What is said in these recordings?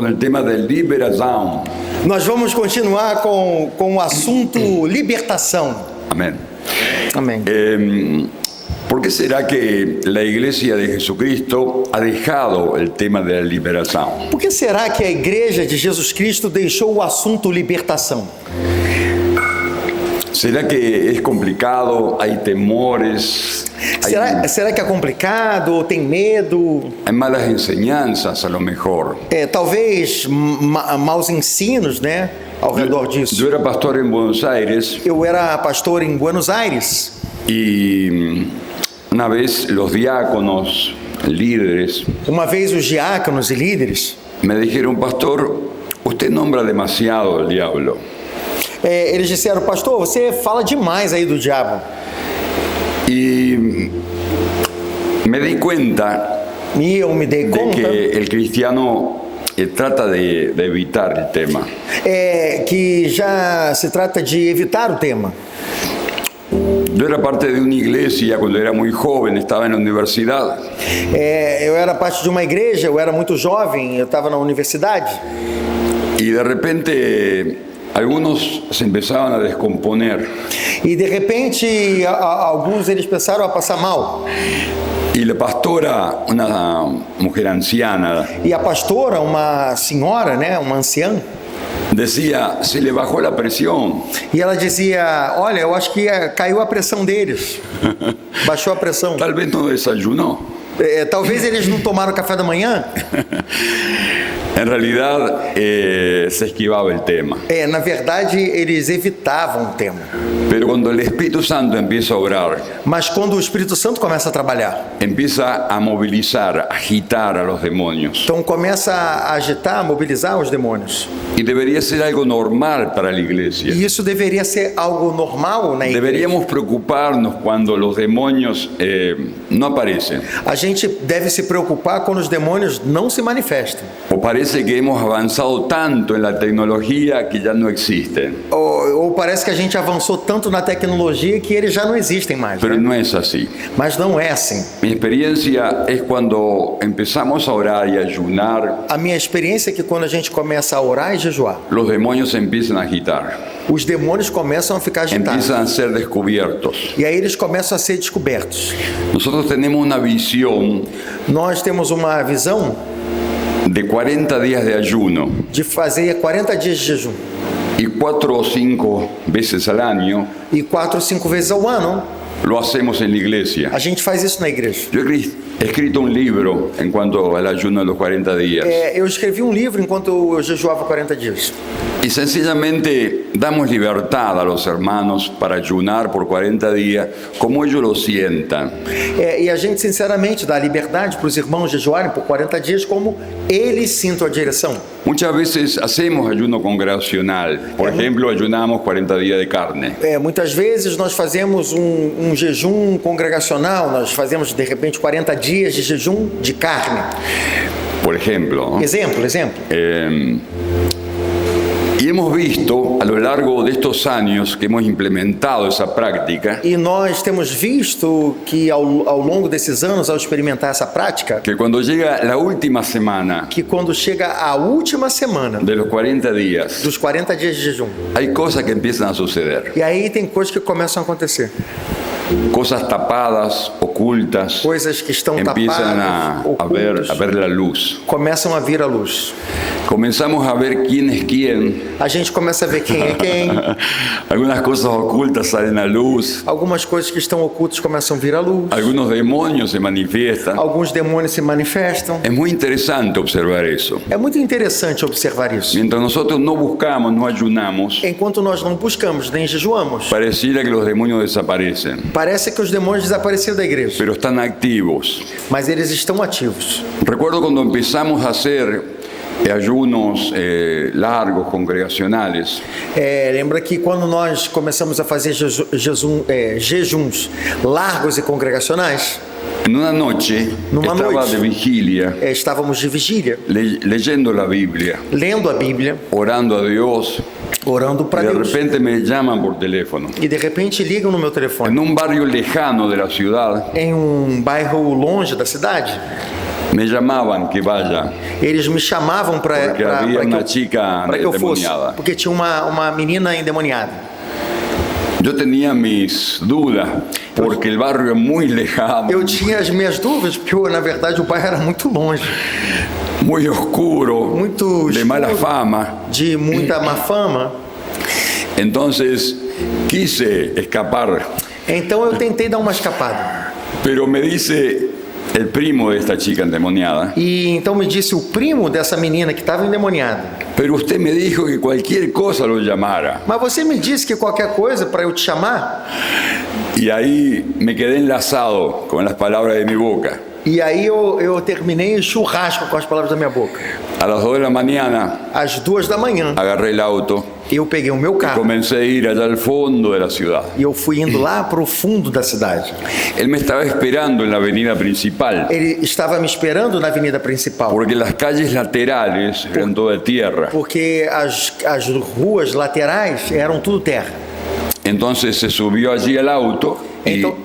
El tema de liberação. Nós vamos continuar com o assunto libertação. Amén. Amém. ¿Por qué será que la Iglesia de Jesucristo ha dejado el tema de la liberación? Por que será que a Igreja de Jesus Cristo deixou o assunto libertação? ¿Será que es complicado? ¿Hay temores? Será que é complicado? Tem medo? Hay malas enseñanzas a lo mejor. Talvez maus ensinos, né? Ao redor disso. Yo era pastor en Buenos Aires Eu era pastor em Buenos Aires y una vez los diáconos, líderes, Uma vez os diáconos e líderes, me dijeron, pastor, usted nombra demasiado al diablo. eles disseram, pastor, você fala demais aí do diabo. Y me di cuenta E eu me dei de conta que el cristiano trata de evitar el tema. Que já se trata de evitar o tema. Yo era parte de una iglesia cuando era muy joven, estaba en la universidad. Eu era parte de uma igreja, eu era muito jovem, eu estava na universidade. Y de repente algunos se empezaban a descomponer. E de repente, alguns eles pensaram a passar mal. Y la pastora, una mujer anciana, E a pastora, uma senhora, né, uma anciã, decía, se le bajó la presión. e ela dizia, olha, eu acho que caiu a pressão deles. Baixou a pressão. Tal vez no desayunó. Talvez eles não tomaram café da manhã. En realidad se esquivaba el tema. Na verdade, eles evitavam o tema. Pero cuando el Espíritu Santo empieza a obrar, Mas quando o Espírito Santo começa a trabalhar, empieza a movilizar, a agitar a los demonios. então começa a agitar, a mobilizar os demônios. Y debería ser algo normal para la iglesia. E isso deveria ser algo normal na igreja. Deberíamos preocuparnos cuando los demonios no aparecen. A gente deve se preocupar quando os demônios não se manifestam. O parece que hemos avanzado tanto en la tecnología que ya no existen. Ou parece que a gente avançou tanto na tecnologia que eles já não existem mais. Pero Né? no es así. Mas não é assim. Mi experiencia es cuando empezamos a orar y a ayunar, A minha experiência é que quando a gente começa a orar e jejuar, los demonios se empiezan a agitar, os demônios começam a ficar agitados. empiezan a ser descubiertos. E aí eles começam a ser descobertos. Nosotros tenemos una visión Nós temos uma visão de 40 días de ayuno de fazer 40 dias de jejum. y 4 o 5 veces al año E 4 ou 5 vezes ao ano, lo hacemos en la iglesia. a gente faz isso na igreja. Yo he escrito un libro en cuanto al ayuno de los 40 días Eu escrevi um livro enquanto eu jejuava 40 dias. y sencillamente damos libertad a los hermanos para ayunar por 40 días como ellos lo sientan. E a gente, sinceramente, dá liberdade para os irmãos jejuarem por 40 dias como eles sintam a direção. Muchas veces hacemos ayuno congregacional, por ejemplo, ayunamos 40 días de carne. Muitas vezes nós fazemos um jejum congregacional, nós fazemos, de repente, 40 dias de jejum de carne. Por ejemplo, ¿no? Exemplo. Y hemos visto a lo largo de estos años que hemos implementado esa práctica, E nós temos visto que ao longo desses anos, ao experimentar essa prática, que cuando llega la última semana que quando chega a última semana de los 40 días, dos 40 dias de jejum, hay cosas que empiezan a suceder. e aí tem coisas que começam a acontecer. Cosas tapadas, ocultas, Coisas que estão empiezan tapadas, a ocultas, ver la luz. começam a vir à luz. Comenzamos a ver quién es quién. A gente começa a ver quem é quem. Algunas cosas ocultas salen a luz. Algumas coisas que estão ocultas começam a vir à luz. Algunos demonios se manifiestan. Alguns demônios se manifestam. Es muy interesante observar eso. É muito interessante observar isso. Mientras nosotros no buscamos, no ayunamos, Enquanto nós não buscamos nem jejuamos, pareciera que los demonios desaparecen, parece que os demônios desapareceram da igreja, pero están activos. mas eles estão ativos. Recuerdo cuando empezamos a hacer ayunos largos, congregacionales, Lembra que quando nós começamos a fazer jejuns largos e congregacionais, en una noche Numa estaba noite. de vigilia, estávamos de vigília, leyendo la Biblia, lendo a Bíblia, orando a Dios, orando y para de Deus. repente me llaman por teléfono. E de repente ligam no meu telefone, En un barrio lejano de la ciudad, em um bairro longe da cidade, Me llamaban que vaya, Eles me chamavam para porque había una chica que eu fosse, endemoniada. porque tinha uma menina endemoniada. Yo tenía mis dudas, porque el barrio es muy lejano, Eu tinha as minhas dúvidas, porque na verdade o bairro era muito longe, muy oscuro, muito de mala escuro, fama. de muita má fama. Entonces quise escapar, Então eu tentei dar uma escapada. pero me dice el primo de esta chica endemoniada, E então me disse o primo dessa menina que estava endemoniada: pero usted me dijo que cualquier cosa lo llamara. mas você me disse que qualquer coisa para eu te chamar? Y ahí me quedé enlazado con las palabras de mi boca. E aí eu terminei o churrasco com as palavras da minha boca. A las 2 de la mañana Às 2 da manhã, agarré el auto eu peguei o meu y carro comencé a ir allá al fondo de la ciudad. e eu fui indo lá para o fundo da cidade. Él me estaba esperando en la avenida principal, Ele estava me esperando na avenida principal, porque las calles laterales eran toda tierra. porque as ruas laterais eram tudo terra. Entonces se subió allí al auto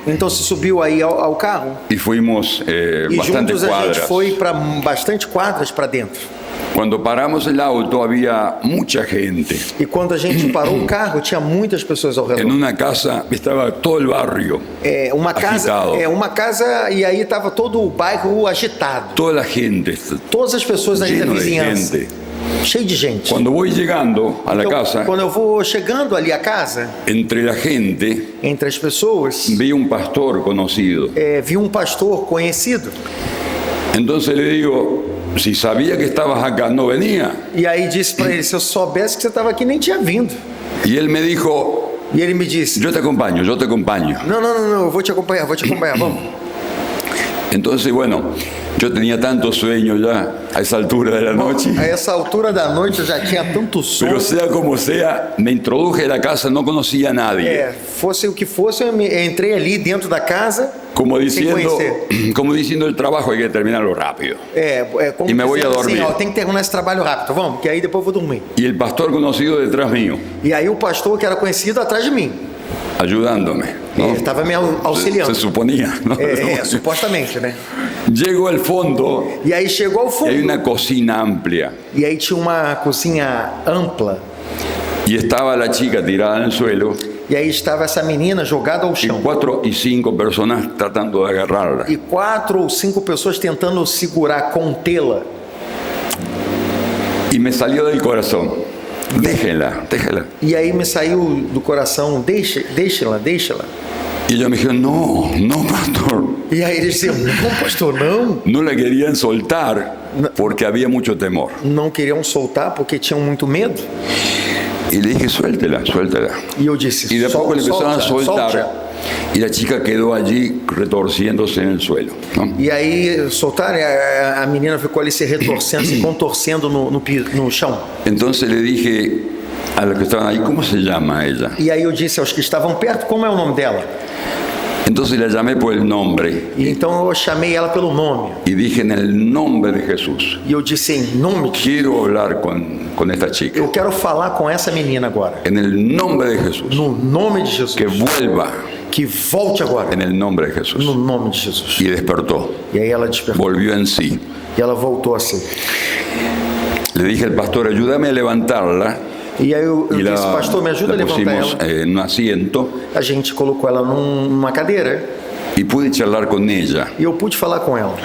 Então se subiu aí ao carro y fuimos e bastantes juntos a gente cuadras. foi para bastante quadras para dentro. Cuando paramos el auto había mucha gente. E quando a gente parou o carro, tinha muitas pessoas ao En redor. una casa estaba todo el barrio, agitado. Uma casa e aí estava todo o bairro agitado. Toda la gente, Todas as pessoas ali da lleno de vizinhança, gente. cheio de gente. Cuando voy llegando a la Então, casa, quando eu vou chegando ali à casa, entre la gente entre as pessoas, vi un pastor conocido. vi um pastor conhecido. Entonces le digo, si sabía que estabas acá, no venía. E aí disse para ele: se eu soubesse que você estava aqui, nem tinha vindo. Y él me dijo, E ele me disse: yo te acompaño, não, eu vou te acompanhar, vamos. Entonces, bueno, yo tenía tanto sueño ya a esa altura de la noche, A essa altura da noite eu já tinha tanto sono. pero sea como sea, me introduje a la casa, no conocía a nadie. Fosse o que fosse, eu entrei ali dentro da casa, Como sem diciendo, conhecer. como diciendo, el trabajo hay que terminarlo rápido. Como E me voy a dizendo dormir. assim, ó, tem que terminar esse trabalho rápido, vamos, que aí depois eu vou dormir. Y el pastor conocido detrás mío, E aí o pastor, que era conhecido, atrás de mim, ayudándome, ¿no? ele estava me auxiliando. Se suponía, ¿no? Supostamente, né? Llego al fondo E aí chegou ao y fundo, hay una cocina amplia. e aí tinha uma cozinha ampla, Y estaba la chica tirada en el suelo e aí estava essa menina jogada ao y chão. 4 y 5 personas tratando de agarrarla. E 4 ou 5 pessoas tentando segurar, contê-la. Y me salió del corazón, déjela. E aí me saiu do coração: deixa-la. Y ellos me dijeron, no, pastor. E aí eles diziam: não, pastor, não. No la querían soltar porque había mucho temor. Não queriam soltar porque tinham muito medo. Y le dije, suéltela. E eu disse: Y de a poco le empezaron a soltar solte. y la chica quedó allí retorciéndose en el suelo, ¿no? E aí soltaram, e a menina ficou ali se retorcendo, se contorcendo no chão. Entonces le dije a los que estaban ahí, ¿cómo se llama ella? E aí eu disse aos que estavam perto: como é o nome dela? Entonces la llamé por el nombre E então eu chamei ela pelo nome. y dije, en el nombre de Jesús, E eu disse: em nome de quiero hablar con esta chica. eu quero falar com essa menina agora. En el nombre de Jesús, No nome de Jesus. que vuelva Que volte agora. en el nombre de Jesús. No nome de Jesus. Y despertó, E aí ela despertou. volvió en sí. E ela voltou assim. Le dije al pastor, ayúdame a levantarla. E aí eu Y disse: pastor, me ajuda a la levantar pusimos ela. en un asiento A gente colocou ela numa cadeira y pude charlar con ella. e eu pude falar com ela.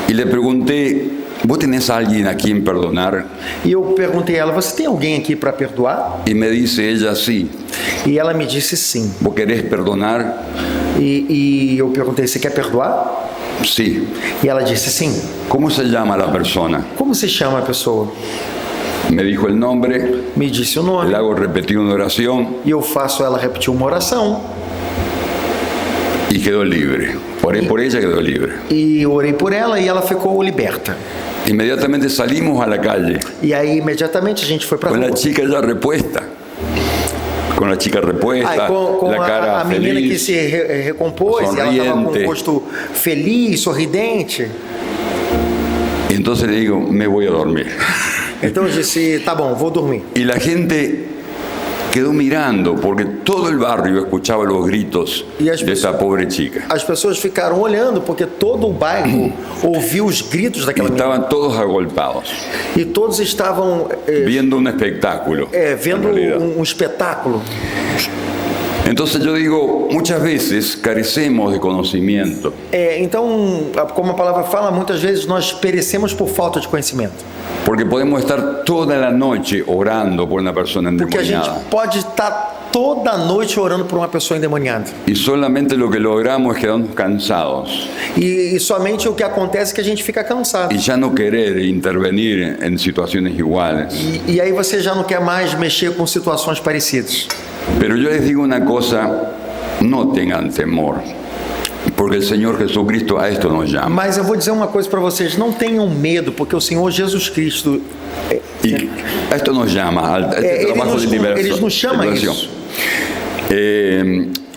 Y le pregunté, ¿vos tenés a alguien a quien perdonar? E eu perguntei a ela: você tem alguém aqui para perdoar? Y me dice ella, sí. E ela me disse sim. ¿Vos querés perdonar? E eu perguntei: você quer perdoar? Sí. E ela disse sim. ¿Cómo se llama la persona? Como se chama a pessoa? Me dijo el nombre, Me disse o nome. le hago repetir una oración E eu faço ela repetir uma oração. y quedó libre. Oré por ella, quedó libre. E eu orei por ela e ela ficou liberta. Inmediatamente salimos a la calle E aí imediatamente a gente foi para con rua. la chica ya repuesta. Con la chica repuesta, Com la cara a menina que feliz. se recompôs, ela estava com sorriente. o rosto feliz, sorridente. Entonces le digo, me voy a dormir. Então eu disse: tá bom, vou dormir. Y la gente quedó mirando porque todo el barrio escuchaba los gritos de esa pobre chica. As pessoas ficaram olhando porque todo o bairro ouviu os gritos Y daquela menina. estaban todos agolpados, E todos estavam viendo un espectáculo. vendo en realidad. um espetáculo. Entonces yo digo, muchas veces carecemos de conocimiento. Então, como a palavra fala, muitas vezes nós perecemos por falta de conhecimento. Porque podemos estar toda la noche orando por una persona Porque a gente endemoniada. pode estar toda noite orando por uma pessoa endemoniada. Y solamente lo que logramos es quedarnos cansados E somente o que acontece é que a gente fica cansado. y ya no querer intervenir en situaciones iguales. E aí você já não quer mais mexer com situações parecidas. Pero yo les digo una cosa, no tengan temor, porque el Señor Jesucristo a esto nos llama. Mas eu vou dizer uma coisa para vocês, não tenham medo, porque o Senhor Jesus Cristo, Y a esto nos llama, a este Ele trabajo nos- de Ele nos chama a liberación. isso.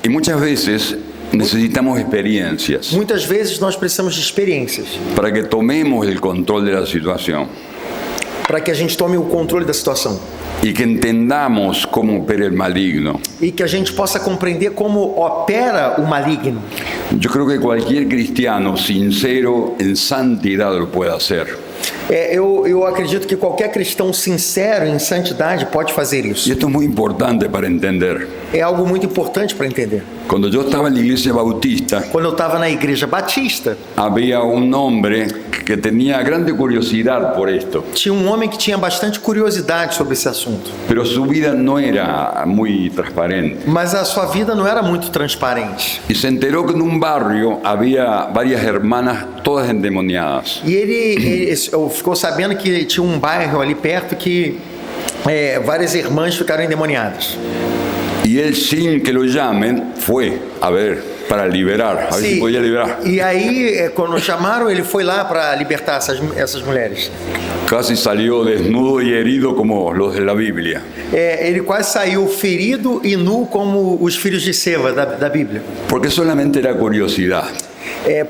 Y muchas veces necesitamos experiencias Muitas vezes nós precisamos de experiências para que tomemos el control de la situación para que a gente tome o controle da situação y que entendamos cómo opera el maligno. e que a gente possa compreender como opera o maligno. Yo creo que cualquier cristiano sincero en santidad lo puede hacer. Eu acredito que qualquer cristão sincero em santidade pode fazer Y isso. esto es muy importante para entender. É algo muito importante para entender. Cuando yo estaba en la iglesia bautista, Quando eu estava na igreja batista, había un hombre que tenía grande curiosidad por esto, tinha um homem que tinha bastante curiosidade sobre esse assunto, pero su vida no era muy transparente. mas a sua vida não era muito transparente. Y se enteró que en un barrio había varias hermanas todas endemoniadas. E ele ficou sabendo que tinha um bairro ali perto que várias irmãs ficaram endemoniadas. Y él, sin que lo llamen, fue a ver para liberar, a ver si podía liberar. E aí, quando chamaram, ele foi lá para libertar essas mulheres. Casi salió desnudo y herido como los de la Biblia. Ele quase saiu ferido e nu como os filhos de Seva da Bíblia. Porque solamente era curiosidad.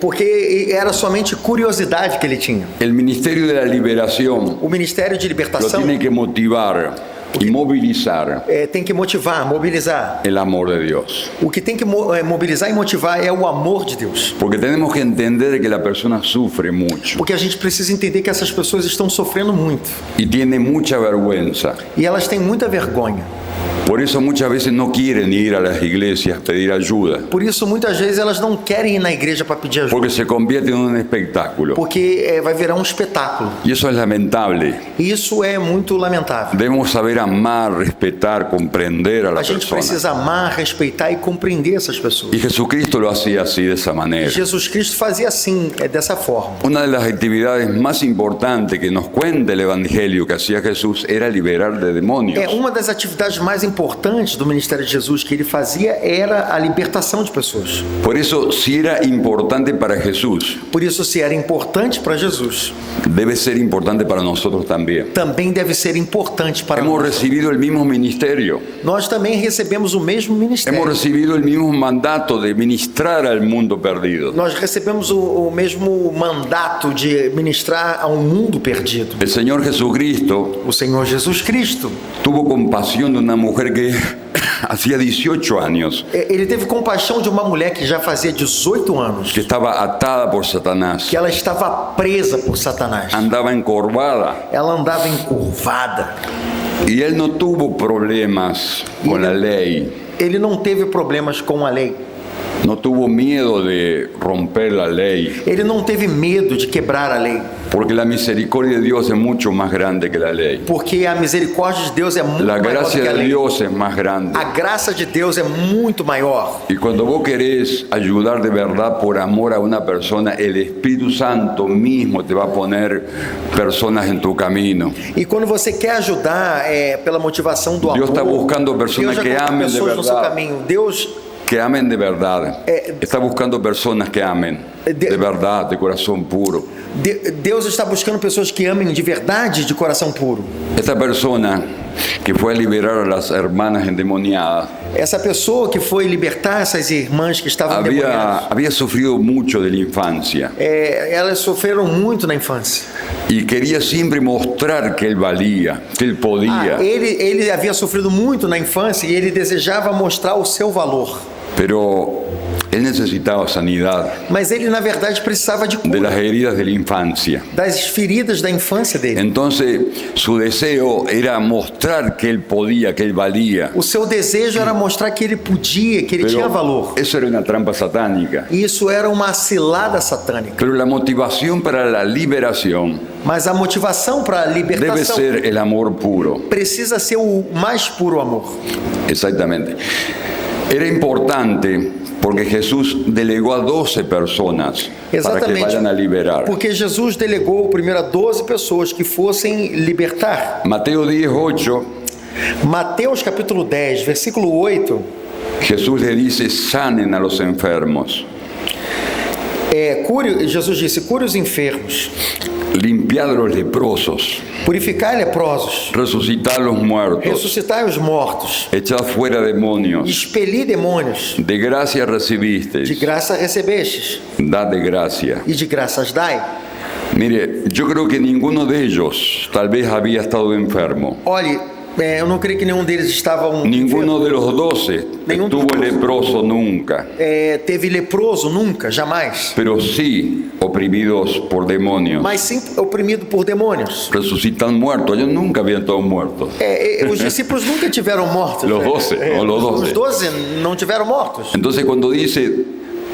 Porque era somente curiosidade que ele tinha. El ministerio de la liberación O Ministério de lo Libertação tiene que motivar y movilizar tem que motivar, mobilizar. el amor de Dios. O que tem que mobilizar e motivar é o amor de Deus. Porque tenemos que entender que la persona sufre mucho Porque a gente precisa entender que essas pessoas estão sofrendo muito. y tiene mucha vergüenza. E elas têm muita vergonha. Por eso muchas veces no quieren ir a las iglesias a pedir ayuda, Por isso, muitas vezes, elas não querem ir na igreja para pedir ajuda. porque se convierte en un espectáculo. Porque vai virar um espetáculo. Y eso es lamentable. E isso é muito lamentável. Debemos saber amar, respetar, comprender a A la gente persona. precisa amar, respeitar e compreender essas pessoas. Y Jesucristo lo hacía así, de esa manera. Jesus Cristo fazia assim, dessa forma. Una de las actividades más importantes que nos cuenta el Evangelio que hacía Jesús era liberar de demonios. Uma das atividades mais importantes do ministério de Jesus que ele fazia era a libertação de pessoas. Por eso, si era importante para Jesús, Por isso, se era importante para Jesus, debe ser importante para nosotros también. também deve ser importante para Hemos nós. recibido el mismo ministerio, Nós também recebemos o mesmo hemos ministério. recibido el mismo mandato de ministrar al mundo perdido. Nós recebemos o mesmo mandato de ministrar a um mundo perdido. El Señor Jesucristo O Senhor Jesus Cristo, tuvo compasión de una mujer que hacía 18 años, ele teve compaixão de uma mulher que já fazia 18 anos, que estaba atada por Satanás, que ela estava presa por Satanás. andaba encorvada, Ela andava encurvada. y él no tuvo problemas con la ley, Ele não teve problemas com a lei. no tuvo miedo de romper la ley, Ele não teve medo de quebrar a lei. porque la misericordia de Dios es mucho más grande que la ley. Porque a misericórdia de Deus é muito La maior do gracia que a de lei. Dios es más grande. A graça de Deus é muito maior. Y cuando vos querés ayudar de verdad por amor a una persona, el Espíritu Santo mismo te va a poner personas en tu camino. E quando você quer ajudar pela motivação do amor, Deus está buscando pessoas Deus já que coloca amem de pessoas no seu verdade. caminho. Deus Que amen de verdad. Está buscando personas que amen de verdad, de corazón puro. Deus está buscando pessoas que amem de verdade, de coração puro. Esta persona que fue a liberar a las hermanas endemoniadas Essa pessoa que foi libertar essas irmãs que estavam endemoniadas, había sufrido mucho de la infancia. elas sofreram muito na infância. y quería siempre mostrar que él valía, que él podía. Ele havia sofrido muito na infância e ele desejava mostrar o seu valor. Pero él necesitaba sanidad Mas ele, na verdade, precisava de de las cura heridas de la infancia. das feridas da infância dele. Entonces su deseo era mostrar que él podía, que él valía. O seu desejo era mostrar que ele podia, que ele tinha Pero valor. eso era una trampa satánica. E isso era uma cilada satânica. Pero la motivación para la liberación Mas a motivação para a debe libertação ser el amor puro. precisa ser o mais puro amor. Exactamente. Era importante porque Jesús delegó a 12 personas para que vayan a liberar. Porque Jesus delegou primeiro a 12 pessoas que fossem libertar. Mateo 10:8, Mateus capítulo 10, versículo 8, Jesús le dice, sanen a los enfermos, Jesus disse, cure os enfermos, limpiad a los leprosos, purificai leprosos, resucitad a los muertos, ressuscitai os mortos, echad fuera demonios, expeli demônios, de gracia de recibisteis, graça recebestes, dad de gracia. e de graças dai. Mire, yo creo que ninguno de ellos tal vez había estado enfermo. Olhe, eu não creio que nenhum deles estava Ninguno de los 12 Nenhum dos estuvo 12. leproso nunca, teve leproso, nunca, jamais. pero sí oprimidos por demonios. Mas sim oprimido por demônios. Resucitan muertos, ellos nunca habían estado muertos. Os discípulos nunca tiveram mortos. Los 12, o los 12. Os 12 não tiveram mortos. Entonces cuando dice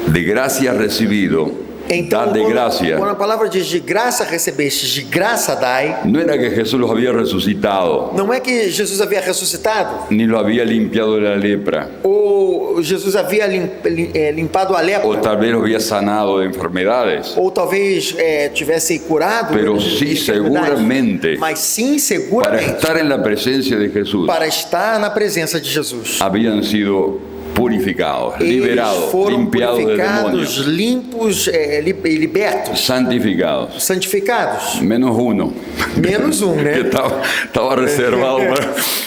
de gracia recibido, Então, dad de gracia, quando a palavra diz de graça recebestes, de graça dai, no era que Jesús los había resucitado, não é que Jesus havia ressuscitado, ni lo había limpiado de la lepra, ou Jesus havia limpado a o lepra, tal vez los había sanado de enfermedades, ou talvez tivesse curado. pero de sí enfermidades. seguramente, Mas sim, para seguramente, estar en la presencia de Jesús, para estar na presença de Jesus. habían sido purificados, Eles liberados, foram limpiados de purificados, demonios, limpos e libertos, santificados, santificados. menos uno, Menos um, que né? estaba reservado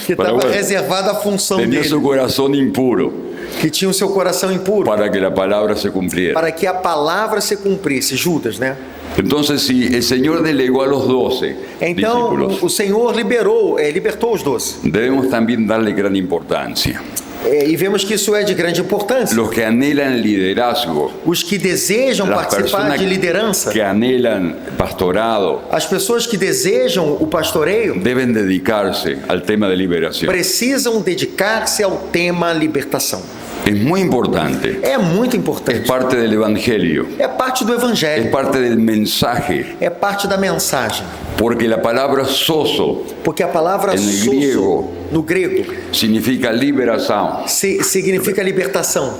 Que para estava bueno, reservada a função tenía dele, su corazón impuro que tinha o seu coração impuro, para que la palabra se cumpliera. para que a palavra se cumprisse. Judas, né? Entonces, si el Señor delegó a los 12 Então, discípulos, o Senhor libertou os 12. debemos también darle gran importancia. E vemos que isso é de grande importância. Los que anhelan liderazgo, Os que desejam las participar personas de liderança, que anhelan pastorado, as pessoas que desejam o pastoreio, deben dedicarse al tema de liberación. precisam dedicar-se ao tema libertação. Es muy importante, É muito es importante. parte del Evangelio, É parte do es evangelho, parte del mensaje, é parte da mensagem. porque la palabra sozo Porque a palavra En sozo, griego. no grego, significa liberación, significa libertação.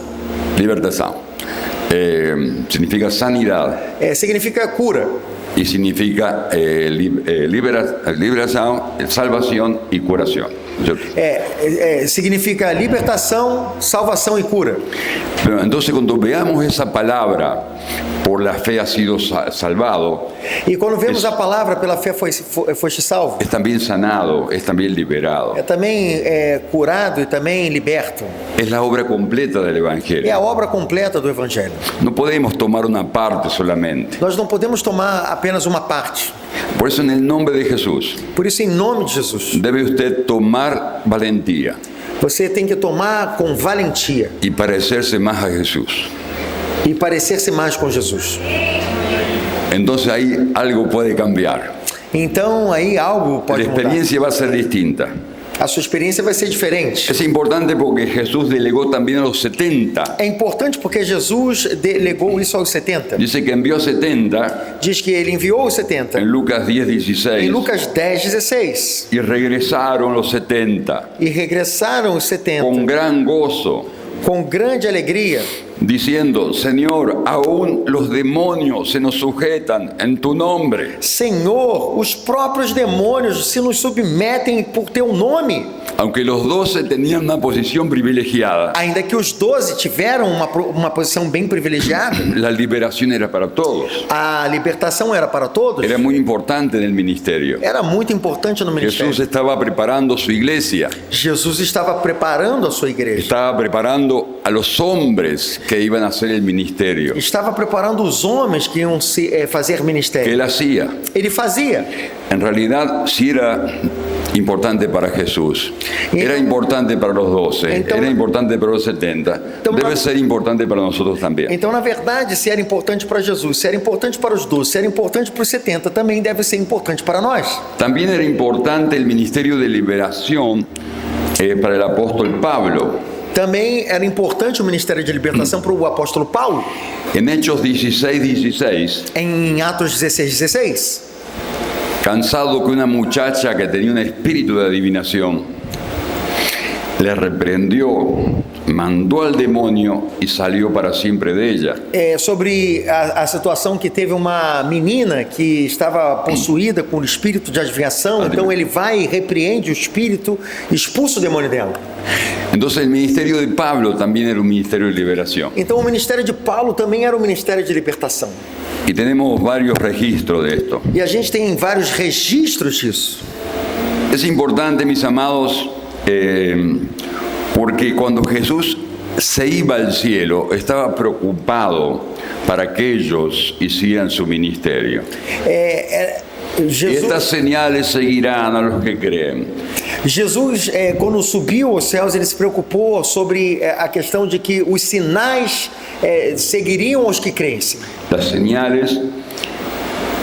libertación, significa sanidad Significa cura. y significa liberación, salvación y curación. ¿Cierto? Significa libertação, salvação e cura. Pero entonces cuando veamos esa palabra, por la fe ha sido salvado, E quando vemos a palavra, pela fé foste salvo, es también sanado, es también liberado. é também curado e também liberto. Es la obra completa del É Evangelio. a obra completa do Evangelho. No podemos tomar una parte solamente. Nós não podemos tomar apenas uma parte. Por eso en el nombre de Jesús, Por isso, em nome de Jesus, debe usted tomar valentía você tem que tomar com valentia y parecerse más a Jesús. e parecer-se mais com Jesus. Entonces ahí algo puede cambiar. Então, aí algo La pode mudar. experiencia va a ser distinta. A sua experiência vai ser diferente. Es importante porque Jesús delegó también a los 70. É importante porque Jesus delegou isso aos 70. Dice que envió 70 Diz que ele enviou os 70. en Lucas Em 10:16 Lucas 10, 16. y regresaron los 70 E regressaram os 70 con gran gozo, com grande alegria, diciendo, Señor, aún los demonios se nos sujetan en tu nombre. Senhor, os próprios demônios se nos submetem por teu nome. Aunque los 12 tenían una posición privilegiada, Ainda que os 12 tiveram uma posição bem privilegiada, la liberación era para todos. a libertação era para todos. Era muy importante en el ministerio. Era muito importante no ministério. Jesús estaba preparando su iglesia, Jesus estava preparando a sua igreja. estaba preparando a los hombres que iban a hacer el ministerio Estava preparando os homens que iam fazer que ministério. él hacía. Ele fazia. En realidad, sí era importante para Jesús, era importante para los 12, era importante para los 70, debe ser importante para nosotros también. Então, na verdade, se era importante para Jesus, se era importante para os 12, se era importante para os 70, também deve ser importante para nós. También era importante el ministerio de liberación para el apóstol Pablo. Também era importante o ministério de libertação para o apóstolo Paulo. En Hechos 16:16, Em Atos 16:16, cansado que una muchacha que tenía un espíritu de adivinación le reprendió, mandó al demonio y salió para siempre de ella. sobre a situação que teve uma menina que estava possuída com o espírito de adivinhação, então ele vai e repreende o espírito, expulsa o demônio dela. Entonces el ministerio de Pablo también era un ministerio de liberación. Então o ministério de Paulo também era um ministério de libertação. Y tenemos varios registros de esto. E a gente tem vários registros disso. Es importante, mis amados, porque cuando Jesús se iba al cielo, estaba preocupado para que ellos hicieran su ministerio. Y estas señales seguirán a los que creen. Jesus, quando subiu aos céus, ele se preocupou sobre a questão de que os sinais seguiriam aos que crescem. Las señales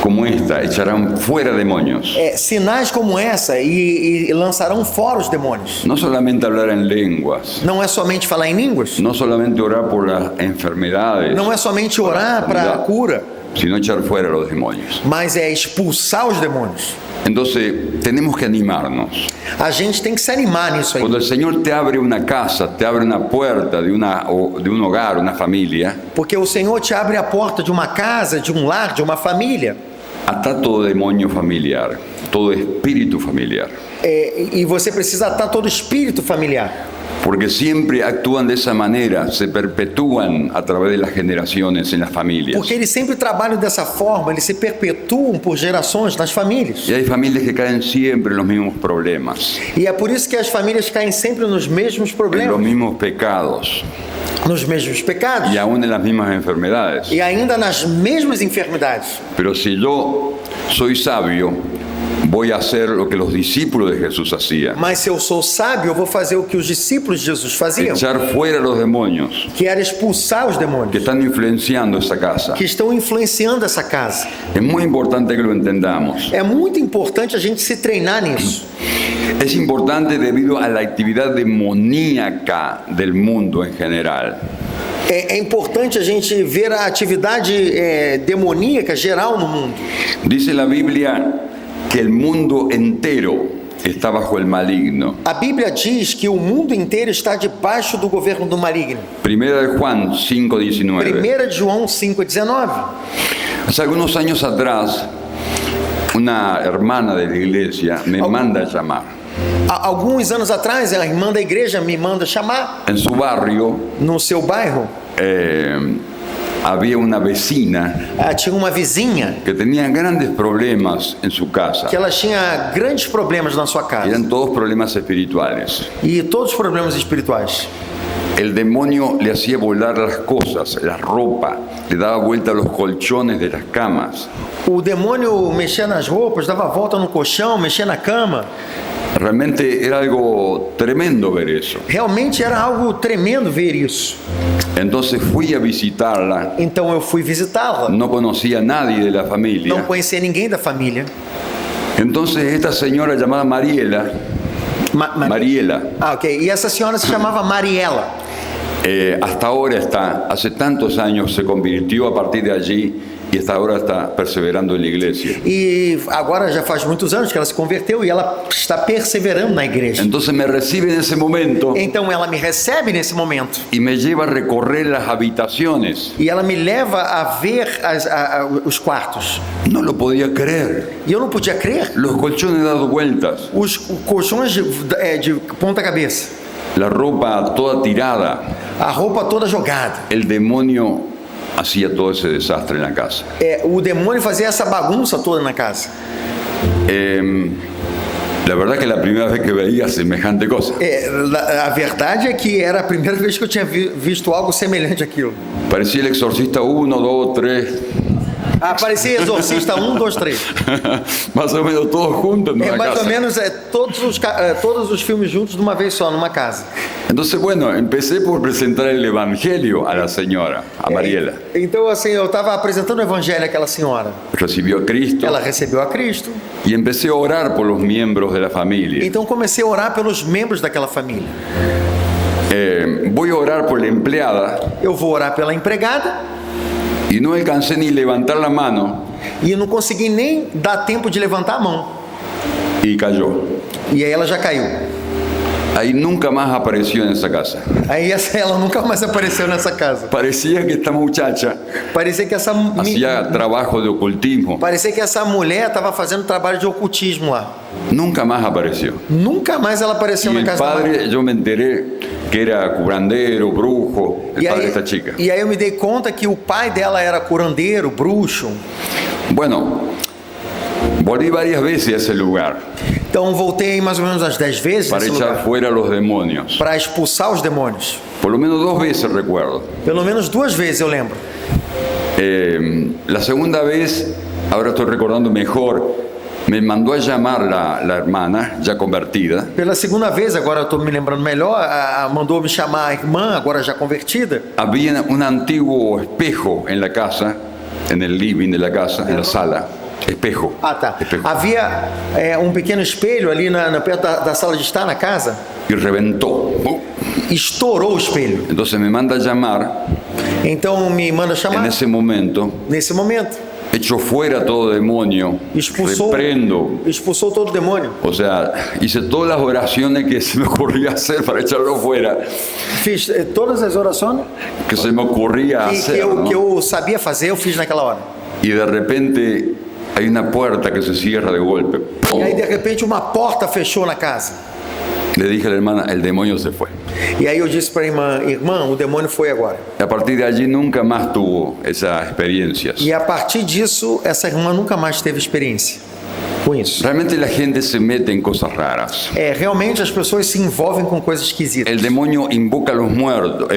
como esta echarán fuera demonios. Sinais como essa e lançarão fora os demônios. No solamente hablar en lenguas, Não é somente falar em línguas. no solamente orar por las enfermedades, Não é somente orar para a cura, sino echar fuera los demonios. mas é expulsar os demônios. Entonces, tenemos que animarnos. A gente tem que se animar nisso aí. Cuando el Señor te abre una casa, te abre una puerta de un hogar, una familia, Porque o Senhor te abre a porta de uma casa, de um lar, de uma família. ata todo demonio familiar, todo espíritu familiar. E você precisa atar todo espírito familiar. Porque siempre actúan de esa manera, se perpetúan a través de las generaciones en las familias. Porque eles sempre trabalham dessa forma, eles se perpetuam por gerações nas famílias. Y hay familias que caen siempre en los mismos problemas, E é por isso que as famílias caem sempre nos mesmos en los problemas, mismos pecados nos mesmos pecados y aún en las mismas enfermedades. e ainda nas mesmas enfermidades. Pero si yo soy sabio, voy a hacer lo que los discípulos de Jesús hacían. Mas se eu sou sábio, eu vou fazer o que os discípulos de Jesus faziam, Echar fuera los demonios que era expulsar os que demônios, están influenciando esa casa. que estão influenciando essa casa. Es muy importante que lo entendamos. É muito importante a gente se treinar nisso. Es importante debido a la actividad demoníaca del mundo en general. É importante a gente ver a atividade demoníaca geral no mundo. Dice la Biblia que el mundo entero está bajo el maligno. A Bíblia diz que o mundo inteiro está debaixo do governo do maligno. Primera de Juan 5:19. 1 de João 5,19. Hace algunos años atrás, una hermana de la iglesia me manda a llamar. Alguns anos atrás, a irmã da igreja me manda chamar. En su barrio No seu bairro, había una vecina tinha uma vizinha que tenía grandes problemas en su casa. que ela tinha grandes problemas na sua casa. Eran todos problemas espirituales. E todos os problemas espirituais. El demonio le hacía volar las cosas, la ropa, le daba vuelta a los colchones de las camas. O demônio mexia nas roupas, dava volta no colchão, mexia na cama. Realmente era algo tremendo ver eso. Realmente era algo tremendo ver isso. Entonces fui a visitarla, Então eu fui visitá-la. no conocía a nadie de la Não familia. conhecia ninguém da família. Entonces esta señora llamada Mariela, Mariela, Ok. E essa senhora se chamava Mariela. hasta ahora está, hace tantos años se convirtió a partir de allí y hasta ahora está perseverando en la iglesia. E agora já faz muitos anos que ela se converteu e ela está perseverando na igreja. Entonces me recibe en ese momento Então ela me recebe nesse momento y me lleva a recorrer las habitaciones. e ela me leva a ver os quartos. No lo podía creer. E eu não podia crer. Los colchones dados vueltas, Os colchões de ponta cabeça, la ropa toda tirada. a roupa toda jogada. El demonio hacía todo ese desastre en la casa. O demônio fazia essa bagunça toda na casa. La verdad que la primera vez que veía semejante cosa. A verdade é que era a primeira vez que eu tinha visto algo semelhante àquilo. Parecía el Exorcista 1, 2, 3. Parecia Exorcista 1, 2, 3. Más o menos todos juntos numa mais casa. ou menos todos os filmes juntos de uma vez só, numa casa. Entonces, bueno, empecé por presentar el Evangelio a la señora, a Mariela. Então, assim, eu estava apresentando o Evangelho àquela senhora. Recibió a Cristo. Ela recebeu a Cristo. Y empecé a orar por los miembros de la familia. Então, comecei a orar pelos membros daquela família. Voy a orar por la empleada. Eu vou orar pela empregada. Y no alcancé ni levantar la mano. E eu não consegui nem dar tempo de levantar a mão. Y cayó. E aí ela já caiu. Ahí nunca más apareció en esa casa. Aí ela nunca mais apareceu nessa casa. Parecía que esta muchacha parecia que essa hacía trabajo de ocultismo. Parecia que essa mulher estava fazendo trabalho de ocultismo lá. Nunca más apareció. Nunca mais ela apareceu na casa. Y el padre, yo me enteré que era curandero, brujo, el padre de esta chica. E aí eu me dei conta que o pai dela era curandeiro, bruxo. Bueno, volví varias veces a ese lugar. Então voltei mais ou menos umas 10 vezes para echar fuera los demonios. Para expulsar os demônios. Por lo menos 2 veces recuerdo. Pelo menos 2 vezes eu lembro. La segunda vez, ahora estoy recordando mejor, me mandó a llamar la hermana, ya convertida. Pela segunda vez, agora eu estou me lembrando melhor, mandou me chamar a irmã, agora já convertida. Había un antiguo espejo en la casa, en el living de la casa, en la sala. Espejo. Tá. Espejo. Havia pequeno espelho ali perto da sala de estar na casa. Y reventó. Estourou o espelho. Entonces me manda a llamar. Então me manda chamar. Nesse momento. Echó fuera todo demonio. Expulsou todo demônio. O sea, hice todas las oraciones que se me ocurría hacer para echarlo fuera. Fiz todas as orações que se me ocurría hacer. Que eu sabia fazer, eu fiz naquela hora. Y de repente hay una puerta que se cierra de golpe. ¡Pum! E aí de repente uma porta fechou na casa. Le dije a la hermana, el demonio se fue. E aí eu disse para a irmã, o demônio foi agora. A partir de allí nunca más tuvo esas experiencias. E a partir disso, essa irmã nunca mais teve experiência com isso. Realmente la gente se mete en cosas raras. Realmente as pessoas se envolvem com coisas esquisitas. El demonio invoca a los muertos,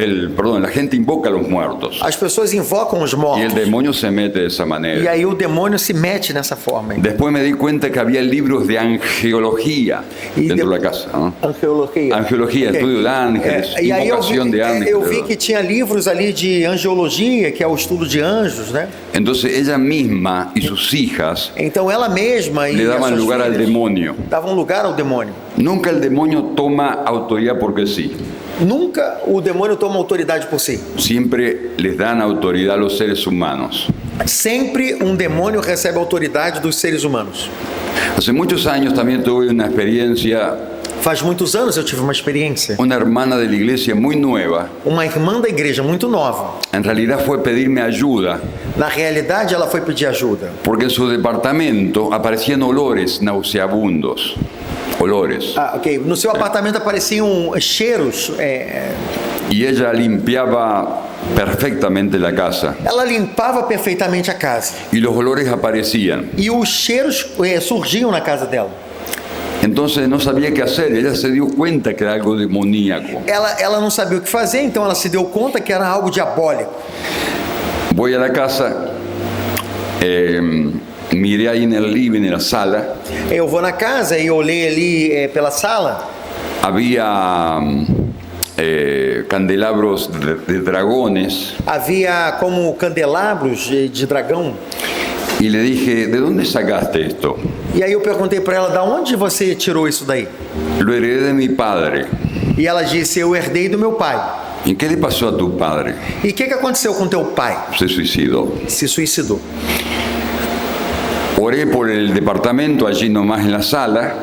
la gente invoca a los muertos. As pessoas invocam os mortos. Y el demonio se mete de esa manera. E aí o demônio se mete nessa forma. Después me di cuenta que había libros de angelología dentro de la casa, ¿no? Angelología, okay. Estudio de ángeles, invocación de ángeles. Eu vi que tinha livros ali de angiologia, que é o estudo de anjos, né? Entonces ella misma y sus hijas. Então ela mesma le daban lugar al demonio. Davam lugar ao demônio. Nunca el demonio toma autoridad porque sí. Nunca o demônio toma autoridade por si. Siempre les dan autoridad a los seres humanos. Sempre demônio recebe autoridade dos seres humanos. Hace muchos años también tuve una experiencia. Faz muitos anos eu tive uma experiência. Una hermana de la iglesia muy nueva. Uma irmã da igreja muito nova. En realidad fue pedirme ayuda. Na realidade, ela foi pedir ajuda. Porque en su departamento aparecían olores nauseabundos. Olores. Ok. No seu apartamento apareciam cheiros. Y ella limpiaba perfectamente la casa. Ela limpava perfeitamente a casa. Y los olores aparecían. E os cheiros surgiam na casa dela. Entonces no sabía qué hacer, ella se dio cuenta que era algo demoníaco. Ela não sabia o que fazer, então ela se deu conta que era algo diabólico. Voy a la casa, miré ahí en el living, en la sala. Eu vou na casa e olhei ali pela sala. Había candelabros de dragones. Havia como candelabros de dragão. Y le dije, ¿de dónde sacaste esto? E aí eu perguntei para ela, da onde você tirou isso daí? Lo heredé de mi padre. E ela disse, eu herdei do meu pai. ¿Y qué le pasó a tu padre? E o que aconteceu com teu pai? Se suicidó. Se suicidou. Oré por el departamento allí nomás en la sala.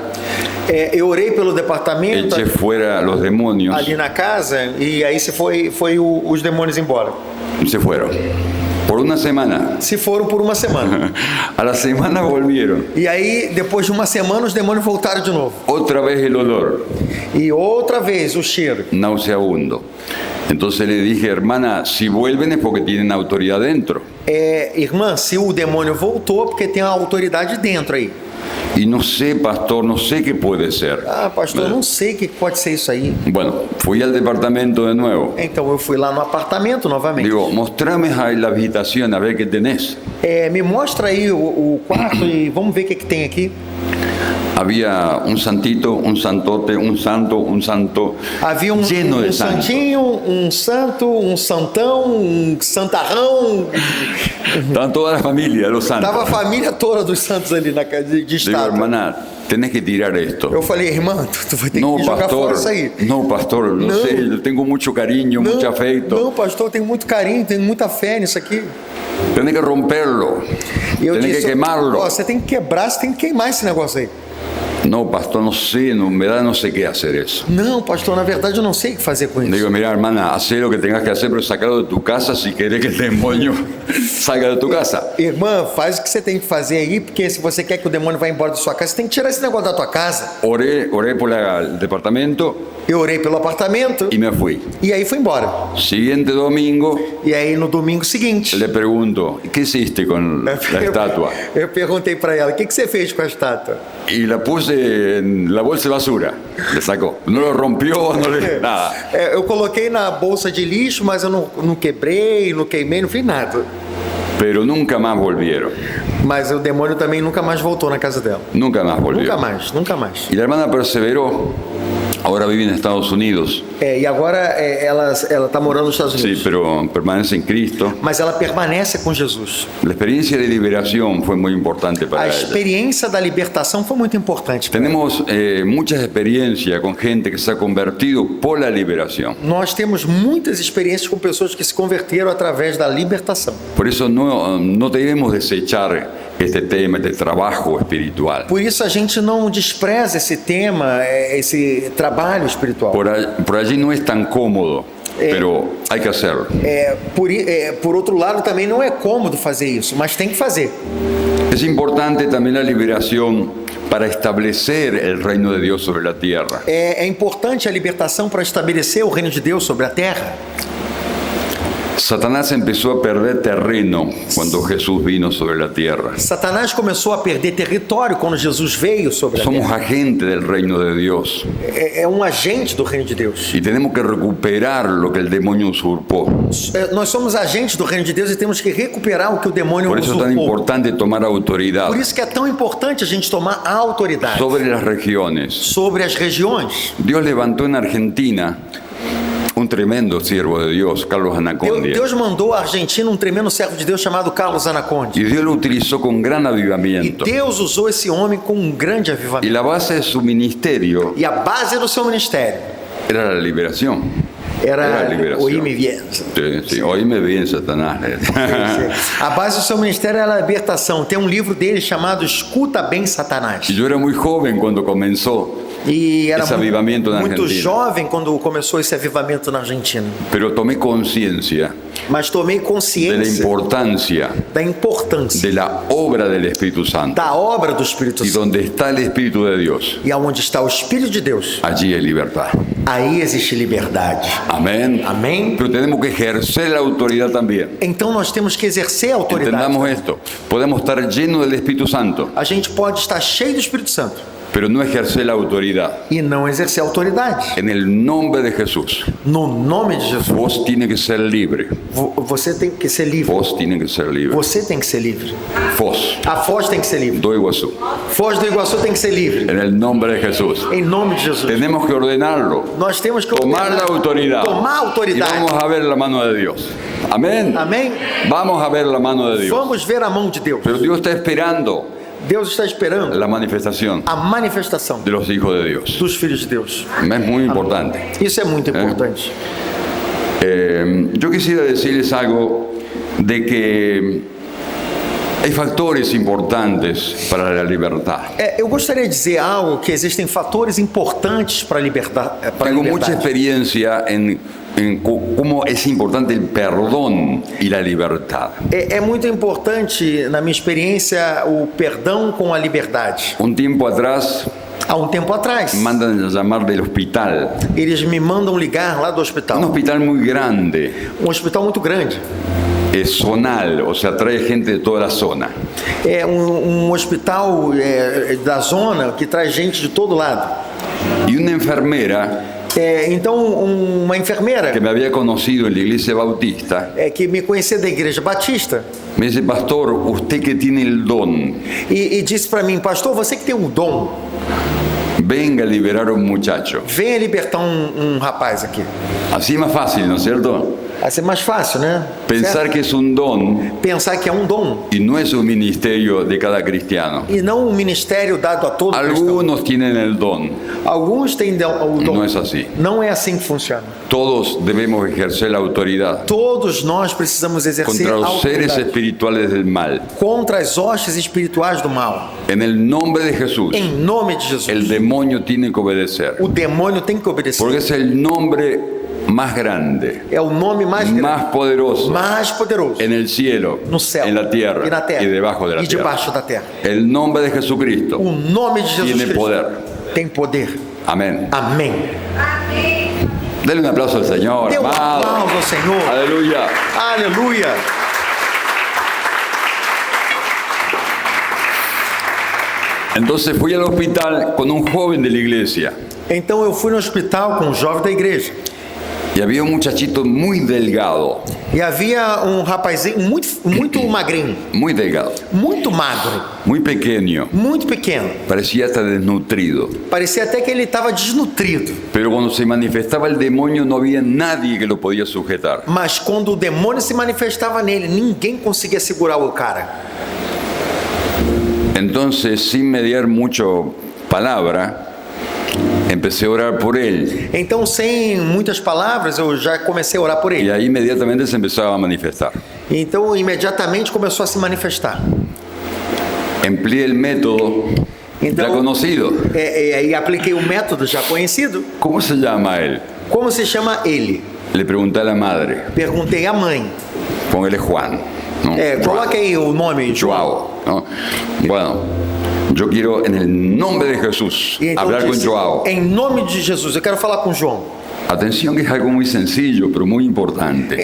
Eu orei pelo departamento. Eché fuera los demonios. Ali na casa e aí foi os demônios embora. Se fueron. Por una semana. Se foram por uma semana. A la semana volvieron. E aí, depois de uma semana, os demônios voltaram de novo. Otra vez el olor. E outra vez o cheiro. Nauseabundo. Entonces le dije, hermana, si vuelven es porque tienen autoridad dentro. Irmã, se o demônio voltou, porque tem a autoridade dentro aí. Y no sé, pastor, no sé qué puede ser. Ah, pastor, não sei o que pode ser isso aí. Bueno, fui al departamento de nuevo. Então eu fui lá no apartamento novamente. Digo, mostrame ahí la habitación a ver qué tenés. Me mostra aí o quarto e vamos ver o que tem aqui. Había un santito, un santote, un santo Havia lleno de santos. santinho, um santo, um santão, um santarrão. Estaban toda la familia, los santos. Tava a família toda dos santos ali na casa de Digo, estátua. hermana, tenés que tirar esto. Eu falei, irmã, tu vai ter No, que jogar fora isso aí. no, pastor, no sé, yo tengo mucho cariño, mucho afecto. Não, pastor, eu tenho muito carinho, tenho muita fé nisso aqui. Tenés que romperlo, E eu tenés que disse, quemarlo. ó, você tem que quebrar, você tem que queimar esse negócio aí. No, pastor, no sé, no, me da no sé qué hacer eso. Não, pastor, na verdade eu não sei o que fazer com isso. Digo, mira, hermana, haz lo que tengas que hacer, pero sacarlo de tu casa si querés que el demonio salga de tu casa. Irmã, faz o que você tem que fazer aí, porque se você quer que o demônio vá embora da sua casa, você tem que tirar esse negócio da tua casa. Oré por el departamento Eu orei pelo apartamento y me fui. e aí fui embora. Siguiente domingo, E aí no domingo seguinte, le pregunto, ¿qué hiciste con la estatua? eu perguntei para ela, o que você fez com a estátua? Y la puse en la bolsa de basura. Le sacó. No lo rompió, no le... nada. Eu coloquei na bolsa de lixo, mas eu não quebrei, não queimei, não fiz nada. Pero nunca más volvieron. Mas o demônio também nunca mais voltou na casa dela. Nunca más volvieron. Nunca mais, nunca mais. Y la hermana perseveró. Ahora vive en Estados Unidos. E agora ela está morando nos Estados Sí, Unidos. pero permanece en Cristo. Mas ela permanece com Jesus. La experiencia de liberación fue muy importante A para ella. experiência da libertação foi muito importante. Tenemos muchas experiencias con gente que se ha convertido por la liberación. Nós temos muitas experiências com pessoas que se converteram através da libertação. Por eso no debemos desechar este tema, este trabajo espiritual. Por isso a gente não despreza esse tema, esse trabalho espiritual. Por allí no es tan cómodo, pero hay que hacerlo. Por outro lado, também não é cômodo fazer isso, mas tem que fazer. Es importante también la liberación para establecer el reino de Dios sobre la tierra. É importante a libertação para estabelecer o reino de Deus sobre a terra. Satanás empezó a perder terreno cuando Jesús vino sobre la tierra. Satanás começou a perder território quando Jesus veio sobre a Somos terra. agentes del reino de Dios É um agente do reino de Deus. y tenemos que recuperar lo que el demonio usurpó. Nós somos agentes do reino de Deus e temos que recuperar o que o demônio Por eso es tan usurpou. importante tomar autoridad Por isso que é tão importante a gente tomar a autoridade sobre las regiones. sobre as regiões. Dios levantó en Argentina un tremendo siervo de Dios, Carlos Anacondia. Deus mandou à Argentina um tremendo servo de Deus chamado Carlos Anacondia. Y Dios lo utilizó con gran E avivamiento. Deus usou esse homem com um grande Y avivamento. la base de su ministerio E a base do seu ministério era la liberación. era Era a liberação. o IMV. Sí, oíme bien, Satanás. A base do seu ministério era a libertação. Tem um livro dele chamado Escuta Bem Satanás. Y yo era muy joven cuando comenzó, E era Esse avivamento na muito Argentina. jovem quando começou esse avivamento na Argentina. pero tomé conciencia Mas tomei de la consciência importancia da importância de la obra del Espíritu Santo. da obra do Espírito Y Santo. donde está el Espíritu de Dios, E aonde está o Espírito de Deus, allí hay libertad. aí existe liberdade. Amén. Amém? Pero tenemos que ejercer la autoridad también. Então nós temos que exercer a autoridade. Entendamos esto. Podemos estar llenos del Espíritu Santo, A gente pode estar cheio do Espírito Santo pero no ejercer la autoridad. e não exercer a autoridade. En el nombre de Jesús, No nome de Jesus, vos tienes que ser libre. você tem que ser livre. Vos tienes que ser libre. Você tem que ser livre. Vos, A Foz tem que ser livre. do Iguazú. Foz do Iguaçu tem que ser livre. En el nombre de Jesús. Em nome de Jesus. Tenemos que ordenarlo. Nós temos que Tomar ordenar- la autoridad. Tomar a Y autoridade. vamos a ver la mano de Dios. Amén. Amém? Vamos a ver la mano de Dios. Vamos ver a mão de Deus. Pero Dios está esperando Deus está esperando la manifestación a manifestação de los hijos de Dios. dos filhos de Deus. Es muy importante. Isso é muito importante. Yo quisiera decirles algo de que hay factores importantes para la libertad. Eu gostaria de dizer algo que existem fatores importantes para a Tengo mucha liberdade. experiencia en cómo es importante el perdón y la libertad. É muito importante, na minha experiência, o perdão com a liberdade. Un tiempo atrás Há um tempo atrás, mandan a llamar del hospital. eles me mandam ligar lá do Un hospital. hospital muy grande. Um hospital muito grande. es zonal, o sea, trae gente de toda la zona. É hospital da zona que traz gente de todo lado. Y una enfermera então, uma enfermeira que me había conocido en la iglesia bautista que me conhecia da igreja batista me dice: pastor, usted que tiene el don, e disse para mim: pastor, você que tem um dom, venga a liberar a un muchacho. venha libertar rapaz aqui. Así es más fácil, ¿no es cierto? Vai ser mais fácil, né? Pensar Certo? que es un don Pensar que é um dom y no es un ministerio de cada cristiano. e não um ministério dado a todo cristão. Algunos tienen el don. Alguns têm o dom. No es así. Não é assim que funciona. Todos debemos ejercer la autoridad Todos nós precisamos exercer contra los seres autoridade espirituales del mal. contra as hostes espirituais do mal. En el nombre de Jesús, Em nome de Jesus. el demonio tiene que obedecer. O demônio tem que obedecer. Porque es el nombre más grande, É o nome mais grande, más poderoso mais poderoso en el cielo, no céu en la tierra e na terra y debajo de la e tierra. debaixo da terra. El nombre de Jesucristo O nome de Jesus tiene Cristo poder. tem poder. Amén. Amém. Denle un aplauso al Señor, Dê um amado. aplauso ao Senhor. Aleluya. Aleluia. Entonces fui al hospital con un joven de la iglesia Então eu fui no hospital com um jovem da igreja. y había un muchachito muy delgado, E havia um rapazinho muito magrinho, muy delgado, muito magro, muy pequeño, muito pequeno. parecía hasta desnutrido. Parecia até que ele estava desnutrido. Pero cuando se manifestaba el demonio no había nadie que lo podía sujetar. Mas quando o demônio se manifestava nele, ninguém conseguia segurar o cara. Entonces, sin mediar mucho palabra, empecé a orar por él Então, sem muitas palavras, eu já comecei a orar por y ele. ahí inmediatamente se empezaba a manifestar. Então, imediatamente começou a se manifestar. Empleé el método ya Então, conocido. e apliquei o método já conhecido. ¿Cómo se llama él? Como se chama ele? Le pregunté a la madre. Perguntei à mãe. Póngale Juan. ¿no? Coloca aí o nome, João. Joao. ¿no? Bueno, yo quiero en el nombre de Jesús E então hablar con disse, Joao. em nome de Jesus, eu quero falar com João. Atención que es algo muy sencillo, pero muy importante.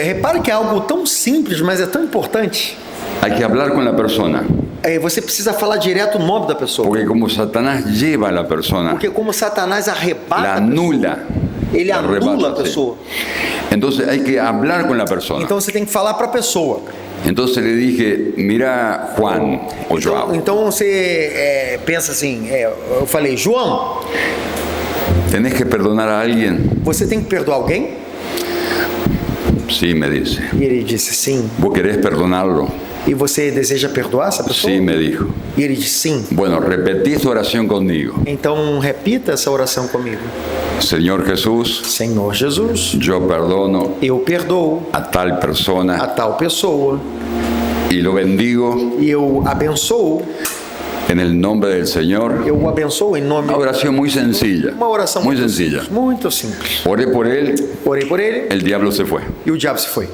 Repare que é algo tão simples, mas é tão importante. Hay que hablar con la persona, Você precisa falar direto o nome da pessoa. porque como Satanás lleva a la persona, Porque como Satanás arrebata la a pessoa, anula, ele la anula a arrebata, sí. pessoa. Entonces hay que hablar con la persona. Então você tem que falar para a pessoa. Entonces le dije: mira, Juan o Joao, Então você pensa assim, eu falei, João, ¿tenés que perdonar a alguien? você tem que perdoar alguém? Sí, me dice. E ele disse sim. ¿Vos querés perdonarlo? E você deseja perdoar essa pessoa? Sí, me dijo. E ele disse sim. Bueno, repetí esta oración conmigo. Então repita essa oração comigo. Señor Jesús, Senhor Jesus, yo perdono eu perdoo a tal a persona tal pessoa y lo bendigo e eu abençoo. en el nombre del Señor. Eu o abençoo em nome. Una oración muy sencilla, Uma oração muy muito sencilla. simples, muito simples. Oré por él, Orei por ele el diablo se fue. e o diabo se foi.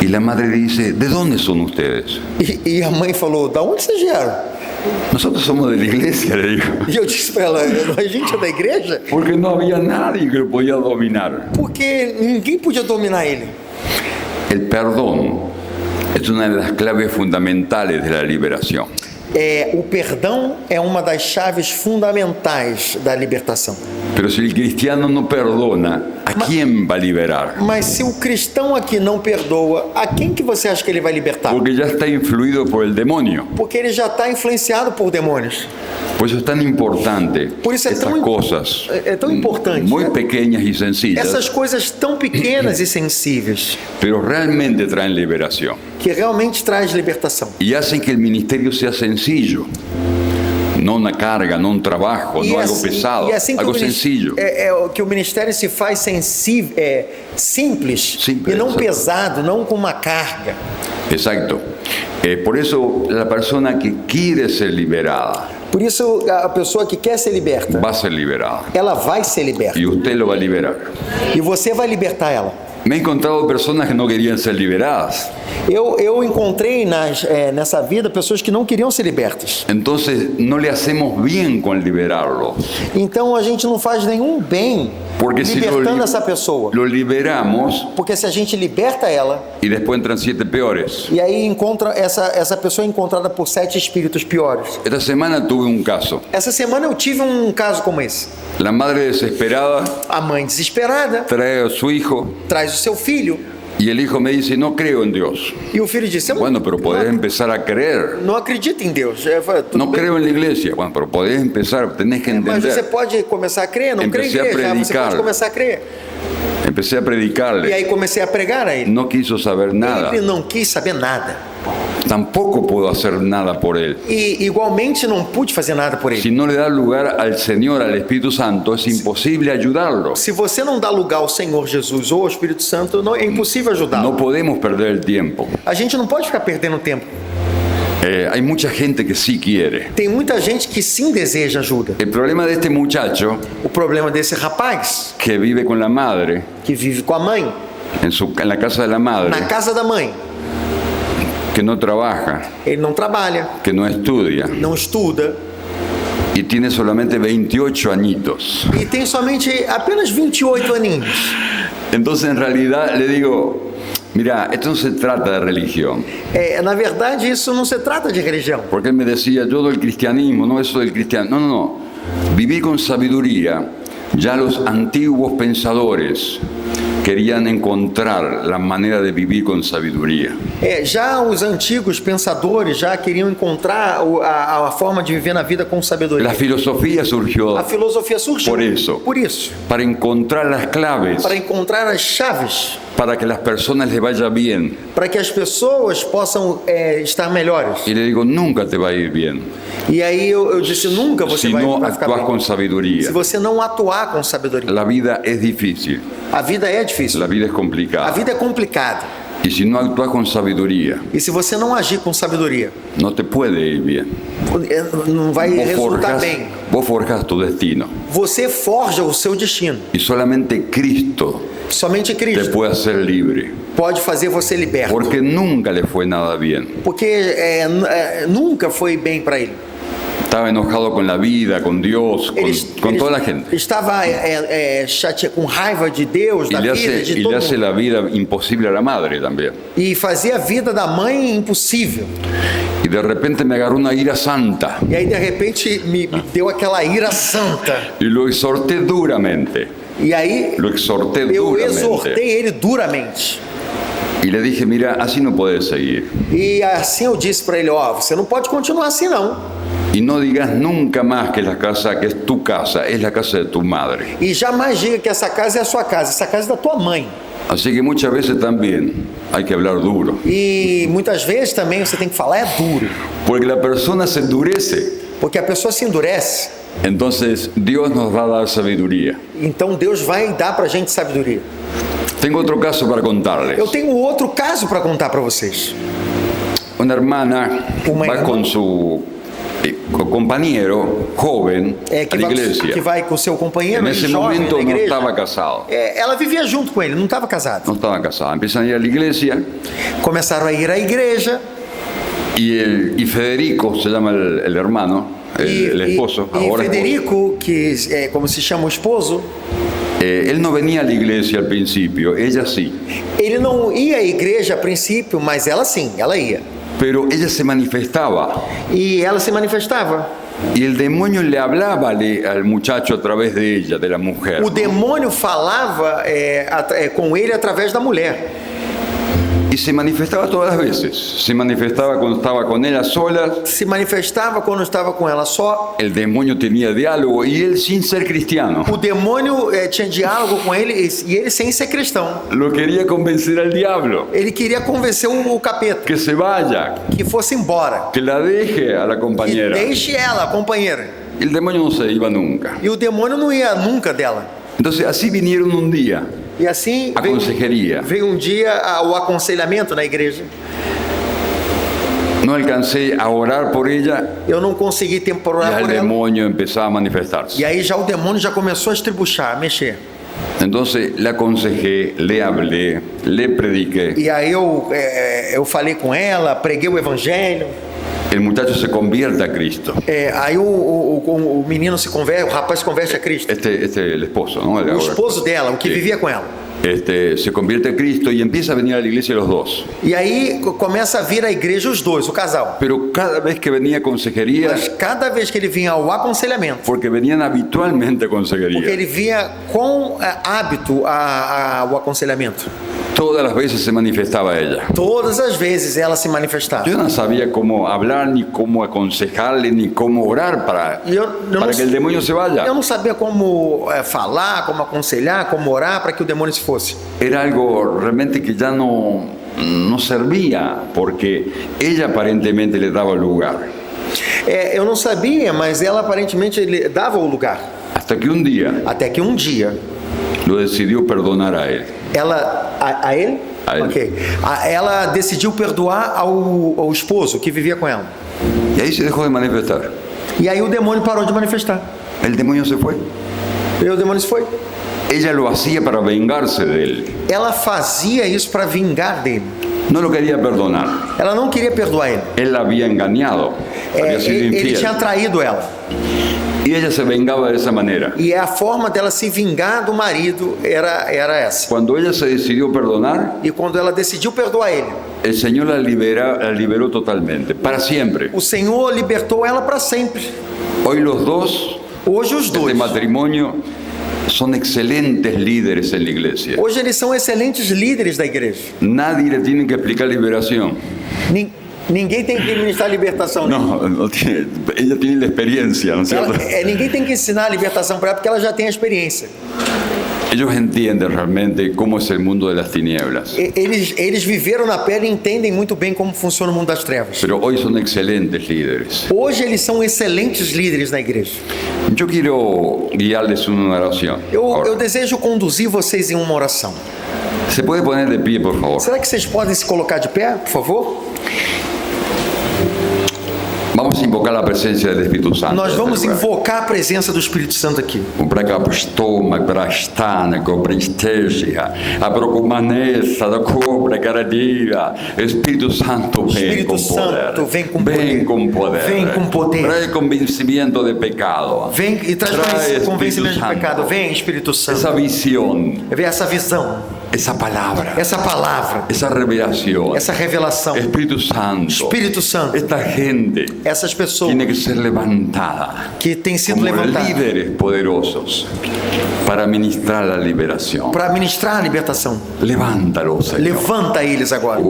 Y la madre dice: ¿de dónde son ustedes? E a mãe falou, da onde vocês vieram? Nosotros somos de la iglesia, le dijo. E eu disse para ela, a gente é da igreja? Porque no había nadie que lo podía dominar. Porque ninguém podia dominar ele. El perdón es una de las claves fundamentales de la liberación. O perdão é uma das chaves fundamentais da libertação. Pero si el cristiano no perdona, ¿a quién va a liberar? Mas se o cristão aqui não perdoa, a quem que você acha que ele vai libertar? Porque ya está influido por el demonio. Porque ele já está influenciado por demônios. Por eso es tan importante Por isso é estas tão, cosas tão importante. muy pequeñas y sencillas, Essas coisas tão pequenas e sensíveis pero realmente traen liberación que realmente traz libertação. y hacen que el ministerio sea sencillo, no una carga, no un trabajo, no algo pesado, assim que algo sencillo. que o ministério se faz simples Simples, e não exacto. pesado, não com uma carga. Exacto. Por eso la persona que quiere ser liberada Por isso a pessoa que quer ser liberta, va a ser liberada ela vai ser liberta. y usted lo va a liberar. E você vai libertar ela. Me he encontrado personas que no querían ser liberadas. Eu encontrei nessa vida pessoas que não queriam ser libertas. Entonces no le hacemos bien con liberarlo. Então a gente não faz nenhum bem libertando essa pessoa. Lo liberamos. Porque se a gente liberta ela. Y después entran 7 peores. E aí encontra essa pessoa é encontrada por 7 espíritos piores. Esta semana tuve un caso. Essa semana eu tive um caso como esse. La madre desesperada. A mãe desesperada. Trae a su hijo. Traz o seu filho. Y el hijo me dice, no creo en Dios. E o filho disse, bueno, pero podés empezar a creer. Não acredito em Deus. No creo en la iglesia. Bueno, pero podés empezar, tenés que entender. Mas você pode começar a crer, não crê em igreja, você pode começar a crer. Empecé a predicarle. E aí comecei a pregar a ele. No quiso saber nada. Ele não quis saber nada. Tampoco puedo hacer nada por él. E igualmente não pude fazer nada por ele. Si no le da lugar al Señor, al Espíritu Santo, es imposible ayudarlo. Se você não dá lugar ao Senhor Jesus ou ao Espírito Santo, é impossível ajudá-lo. No podemos perder el tiempo. A gente não pode ficar perdendo tempo. Hay mucha gente que sí quiere. Tem muita gente que sim deseja ajuda. El problema de este muchacho, o problema desse rapaz, que vive con la madre, que vive com a mãe, en la casa de la madre, na casa da mãe, que no trabaja, ele não trabalha, que no estudia, não estuda, y tiene solamente 28 añitos. E tem somente apenas 28 aninhos. Entonces, en realidad, le digo, mira, esto no se trata de religión. Na verdade, isso não se trata de religião. Porque él me decía, yo del cristianismo, no eso del cristianismo. No. Vivir con sabiduría. Ya los antiguos pensadores querían encontrar la manera de vivir con sabiduría. Já os antigos pensadores já queriam encontrar a forma de viver na vida com sabedoria. La filosofía surgió. A filosofia surgiu por eso. Para encontrar las claves. Para encontrar as chaves. Para que las personas les vaya bien. Para que as pessoas possam estar melhores. Y le digo, nunca te va a ir bien. E aí eu disse, nunca você vai ficar bem. Com sabedoria. Se você não atuar com sabedoria. La vida es difícil. A vida é difícil. La vida es complicada. A vida é complicada. Y si no actúas con sabiduría, e se você não agir com sabedoria, no te puede ir bien. Não vai resultar bem. Vos forjas tu destino. Você forja o seu destino. Y somente Cristo te puede hacer libre. Pode fazer você liberto. Porque nunca le fue nada bien. Porque nunca foi bem para ele. Estaba enojado con la vida, con Dios, con toda la gente. Estava chateado, com raiva de Deus, da vida, de todo mundo. Y le hace la vida imposible a la madre también. E fazia a vida da mãe impossível. Y de repente me agarró una ira santa. E aí de repente me deu aquela ira santa. Y lo exhorté duramente. E aí lo exhorté eu exortei ele duramente. E le dije, mira, assim não pode seguir. E assim eu disse para ele, você não pode continuar assim não. E não digas nunca mais que a casa que é tu casa, é a casa de tu madre. E jamais diga que essa casa é a sua casa, essa casa é da tua mãe. Así que muchas veces también hay que hablar duro. E muitas vezes também você tem que falar duro. Porque a pessoa se endurece. Porque a pessoa se endurece. Entonces Dios nos va a dar sabiduría. Então Deus vai dar para a gente sabedoria. Tengo otro caso para contarles. Eu tenho outro caso para contar para vocês. Una hermana va con su compañero joven a la iglesia. Que vai com seu companheiro nesse jovem momento na igreja. No estaba casado. Ela vivia junto com ele, não estava casada. No estaba casada. Empiezan a ir a la iglesia. Começaram a ir à igreja. Y Federico se llama el hermano, el esposo. Ahora Federico, que é como se chama o esposo. Él no venía a la iglesia al principio, ella sí. Ele não ia à igreja a princípio, mas ela sim, ela ia. Pero ella se manifestaba. E ela se manifestava. Y el demonio le hablaba al muchacho a través de ella, de la mujer. O demônio falava com ele através da mulher. Y se manifestaba todas las veces. Se manifestaba cuando estaba con ella sola. Se manifestava quando estava com ela só. El demonio tenía diálogo y él sin ser cristiano. O demônio tinha diálogo com ele e ele sem ser cristão. Lo quería convencer al diablo. Ele queria convencer o capeta. Que se vaya. Que fosse embora. Que la deje a la compañera. Que deixe ela, a companheira. El demonio no se iba nunca. E o demônio não ia nunca dela. Entonces así vinieron un día. E assim veio um dia o aconselhamento na igreja. No alcancé a orar por ella. Eu não consegui tempo para orar por ela. E o demônio começava a manifestar-se. E aí já o demônio já começou a estribuchar, a mexer. Entonces le aconsejé, le hablé, le prediqué. E aí eu falei com ela, preguei o evangelho. El muchacho se convierte a Cristo. Aí o menino se converte, o rapaz se converte a Cristo. El esposo, ¿no? O esposo dela, o que vivia com ela. Se convierte a Cristo y empieza a venir a la iglesia los dos. E aí começa a vir à igreja os dois, o casal. Pero cada vez que venía a consejería, Mas cada vez que ele vinha ao aconselhamento, porque venían habitualmente a consejería, porque ele vinha com hábito ao aconselhamento, todas las veces se manifestaba ella. todas as vezes ela se manifestava. Yo no sabía cómo hablar, ni cómo aconsejarle, ni cómo orar para que el demonio se vaya. Eu não sabia como falar, como aconselhar, como orar para que o demônio se fosse. Era algo realmente que ya no servía, porque ella aparentemente le daba el lugar. Eu não sabia, mas ela aparentemente lhe dava o lugar. Hasta que un día Até que um dia lo decidió perdonar a él. ela a ele? A ele. Ok. Ela decidiu perdoar ao esposo que vivia com ela. Y ahí se dejó de manifestar. E aí o demônio parou de manifestar. El demonio se fue. E o demônio se foi. Ella lo hacía para vengarse de él. Ela fazia isso para vingar dele. No lo quería perdonar. Ela não queria perdoar ele. Él la había engañado, había sido Ele infiel. tinha traído ela. Y ella se vengaba de esa manera. E a forma dela se vingar do marido era essa. Cuando ella se decidió perdonar, E quando ela decidiu perdoar ele, el Señor la liberó totalmente, para siempre. o Senhor libertou ela para sempre. Hoy los dos, Hoje os este dois. matrimonio, son excelentes líderes en la iglesia. Hoje eles são excelentes líderes da igreja. Nadie le tiene que explicar liberación. Ninguém tem que ministrar libertação. No tiene, ella tiene la experiencia, ¿no es cierto? Ninguém tem que ensinar a libertação para ela porque ela já tem a experiência. Ellos entienden realmente cómo es el mundo de las tinieblas. Eles viveram na pele e entendem muito bem como funciona o mundo das trevas. Pero hoy son excelentes líderes. Hoje eles são excelentes líderes na igreja. Yo quiero guiarles en una oración. Eu desejo conduzir vocês em uma oração. ¿Se puede poner de pie, por favor? Será que vocês podem se colocar de pé, por favor? Vamos a invocar la presencia del Espíritu Santo. Nós vamos invocar a presença do Espírito Santo aqui. Espírito Santo, vem com poder. Vem com poder. Vem com poder. Trae convencimiento de pecado. Vem e traz convencimento de pecado. Vem, Espírito Santo. Essa visão. Essa visão. Essa palavra. Essa revelação. Essa revelação. Espírito Santo. Esta gente. Essas pessoas. Tiene que ser levantada. Que tem sido como levantada. Líderes poderosos. Para ministrar a liberação. Para ministrar a libertação. Levanta-los, Senhor. Levanta eles agora.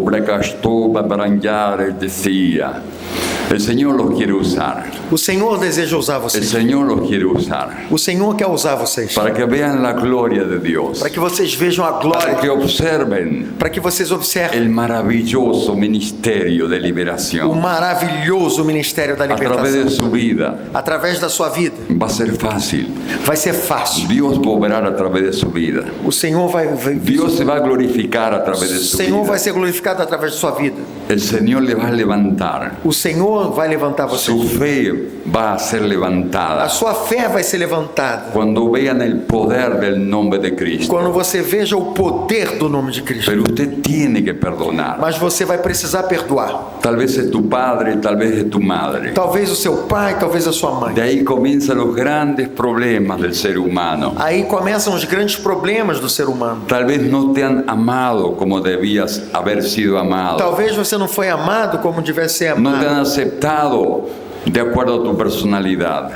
El Señor los quiere usar. O Senhor deseja usar vocês. El Señor los quiere usar. O Senhor quer usar vocês. Para que vean la gloria de Dios. Para que vocês vejam a glória. Para que observen. Para que vocês observem. El maravilloso ministerio de liberación. O maravilhoso ministério da libertação. A través de su vida. Através da sua vida. Va a ser fácil. Vai ser fácil. Dios va a obrar a través de su vida. O Senhor vai Dios se va a glorificar a través de su vida. O Senhor vai ser glorificado através de sua vida. El Señor le va a levantar. O Senhor vai levantar você. Su fe va a ser levantada. A sua fé vai ser levantada. Cuando vean el poder del nombre de Cristo. Quando você veja o poder do nome de Cristo. Pero usted tiene que perdonar. Mas você vai precisar perdoar. Tal vez es tu padre, tal vez es tu madre. Talvez o seu pai, talvez a sua mãe. De ahí comienzan los grandes problemas del ser humano. Aí começam os grandes problemas do ser humano. Tal vez no te han amado como debías haber sido amado. Talvez você não foi amado como devesse ser amado. No te han aceptado de acuerdo a tu personalidad.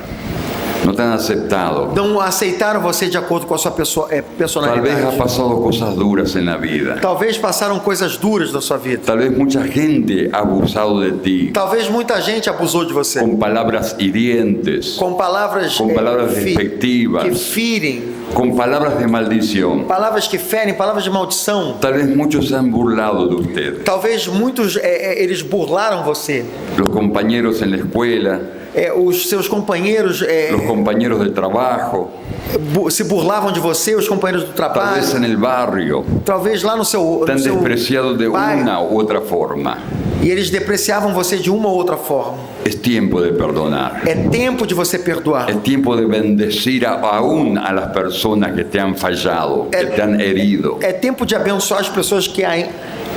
No te han aceptado. Não aceitaram você de acordo com a sua personalidade. Tal vez has pasado cosas duras en la vida. Talvez passaram coisas duras na sua vida. Tal vez mucha gente ha abusado de ti. Talvez muita gente abusou de você. Con palabras hirientes. Com palavras despectivas. Que ferem. Con palabras de maldición. Palavras que ferem, palavras de maldição. Tal vez muchos se han burlado de usted. Talvez muitos eles burlaram você. Los compañeros en la escuela. Os seus companheiros los compañeros del trabajo, se burlavam de você, os companheiros do tal trabalho, vez en el barrio, talvez lá no te han seu despreciado de bairro, una u otra forma. e eles depreciavam você de uma ou outra forma. Es tiempo de perdonar. É tempo de você perdoar. Es tiempo de bendecir aún a las personas que te han fallado, que te han herido. É tempo de abençoar as pessoas que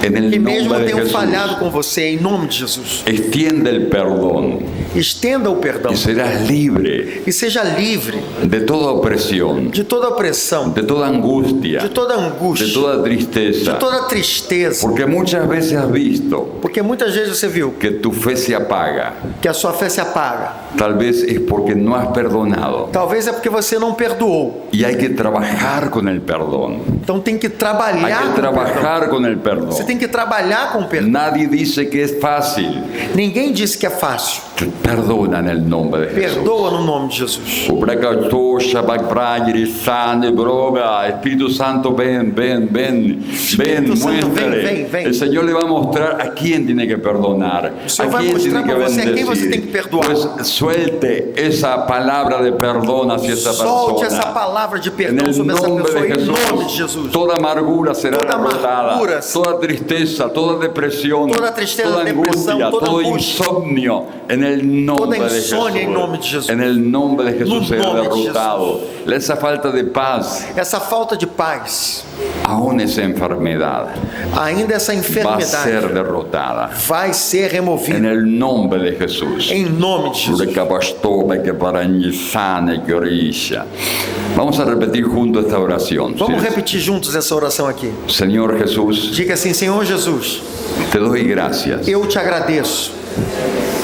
En el mesmo nombre de tenham Jesús, falhado com você, em nome de Jesus. extiende el perdón Estenda o perdão y serás libre e seja livre de toda opresión, de toda opressão, de toda angustia, de toda de angústia, toda de tristeza. toda tristeza. Porque muchas veces has visto Porque muitas vezes você viu que tu fe se apaga. que a sua fé se apaga. Tal vez es porque no has perdonado. Talvez é porque você não perdoou. Y hay que trabajar con el perdón. Então tem que Hay trabalhar que com o perdão. trabajar con el perdón. Você tem que trabalhar com o perdão. Nadie dice que es fácil. Ninguém disse que é fácil. Perdona en el nombre de Jesús. Perdoa no nome de Jesus. Espíritu Santo, ven, Espíritu Santo, muéstrale. ven. El Señor le va a mostrar a quién tiene que perdonar, O Senhor a vai quién tiene mostrar que para você a quem você tem que bendecir. perdoar. Pues suelte esa palabra de perdón hacia esa Solte essa persona. palavra de En perdão el sobre essa nombre pessoa, de em nome de Jesús, Jesus. toda amargura será Toda derrotada, amargura, toda tristeza, toda depresión, toda tristeza, toda depressão, angustia, toda todo angústia, insomnio, en el nombre toda de insônia, Jesús. em nome de Jesus. En el nombre de Jesús No será nome de derrotado. Esa falta de paz, Essa falta de paz, aún esa enfermedad, ainda essa va a enfermidade, ser derrotada. vai ser En removida. el nombre de Jesús. Em nome de Jesus. Vamos a repetir juntos esta oración. Vamos ¿Sí? repetir juntos essa oração aqui. Señor Jesús, Diga assim: Senhor Jesus, te doy gracias eu te agradeço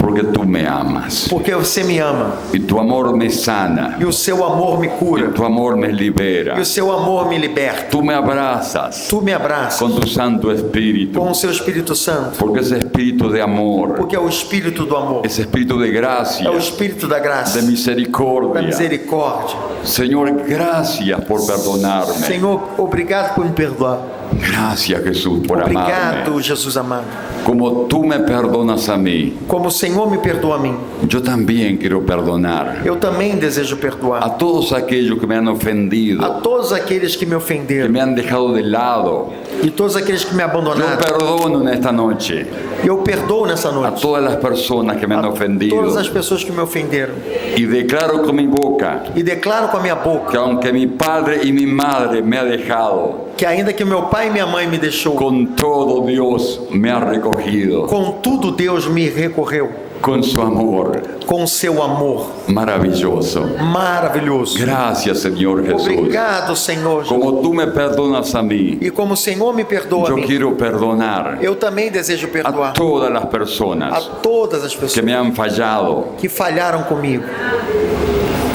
porque tú me amas porque você me ama y tu amor me sana e o seu amor me y cura tu amor me libera. e o seu amor me liberta. Tú me abrazas Tu me abraças con tu Santo Espíritu, com o seu Espírito Santo, porque ese espíritu de amor, porque é o Espírito do amor, ese espíritu de gracia, é o Espírito da graça, de da misericordia. misericórdia. Señor, gracias por perdonarme. Senhor, obrigado por me perdoar. Gracias, Jesús, por amarme. Obrigado, Jesus amado. Como tú me perdonas a mí, Como o Senhor me perdoa a mim, yo también quiero perdonar eu também desejo perdoar a todos aquellos que me han ofendido, a todos aqueles que me que ofenderam me han dejado de lado. e todos aqueles que me Yo abandonaram. perdono en esta noche Eu perdoo nessa a noite todas las personas que me han a ofendido todas as pessoas que me ofenderam y declaro con mi boca e declaro com a minha boca que aunque mi padre y mi madre me ha dejado, que ainda que meu pai e minha mãe me deixou, con todo Dios me ha recogido contudo Deus me recorreu con su amor com seu amor maravilloso. maravilhoso. Gracias, Señor Jesús. Obrigado, Senhor. Como tú me perdonas a mí, E como o Senhor me perdoa a yo mim, quiero perdonar eu também desejo a perdoar todas las a personas todas as que pessoas me han fallado, que falharam comigo,